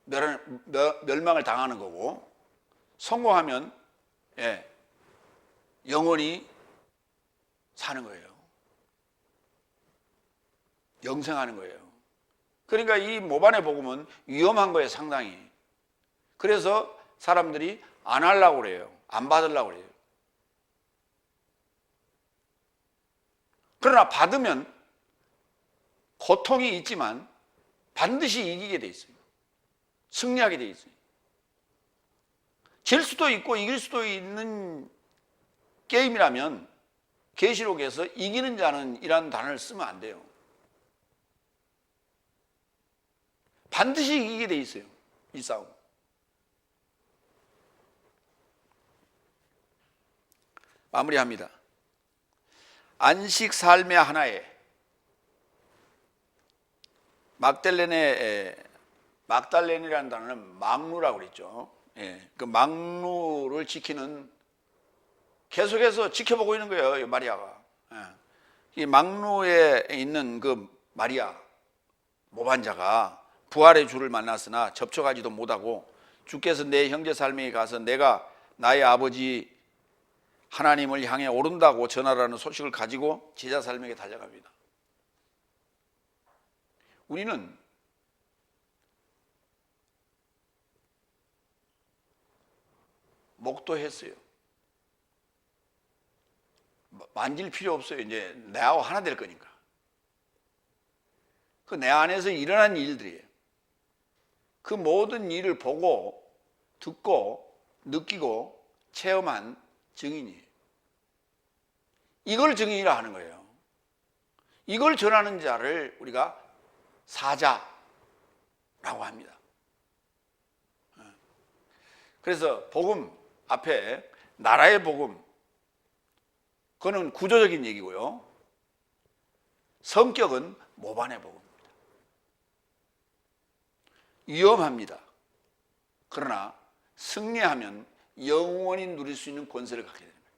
멸망을 당하는 거고, 성공하면 영원히 사는 거예요. 영생하는 거예요. 그러니까 이 모반의 복음은 위험한 거예요, 상당히. 그래서 사람들이 안 하려고 그래요. 안 받으려고 그래요. 그러나 받으면 고통이 있지만 반드시 이기게 돼 있어요. 승리하게 돼 있어요. 질 수도 있고 이길 수도 있는 게임이라면 계시록에서 이기는 자는 이라는 단어를 쓰면 안 돼요. 반드시 이기게 돼 있어요, 이 싸움. 마무리합니다. 안식 삶의 하나에 막달렌이라는 단어는 망루라고 그랬죠. 그 망루를 지키는, 계속해서 지켜보고 있는 거예요, 이 마리아가. 이 망루에 있는 그 마리아 모반자가 부활의 주를 만났으나 접촉하지도 못하고, 주께서 내 형제 살매에 가서 내가 나의 아버지 하나님을 향해 오른다고 전하라는 소식을 가지고 제자 살매에게 달려갑니다. 우리는 목도했어요. 만질 필요 없어요. 이제 내하고 하나 될 거니까. 그 내 안에서 일어난 일들이에요. 그 모든 일을 보고 듣고 느끼고 체험한 증인이에요. 이걸 증인이라 하는 거예요. 이걸 전하는 자를 우리가 사자라고 합니다. 그래서 복음 앞에 나라의 복음, 그거는 구조적인 얘기고요. 성격은 모반의 복음입니다. 위험합니다. 그러나 승리하면 영원히 누릴 수 있는 권세를 갖게 되는 거예요.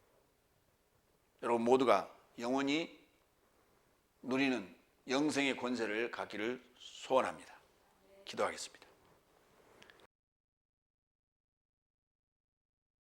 여러분 모두가 영원히 누리는 영생의 권세를 갖기를 소원합니다. 기도하겠습니다.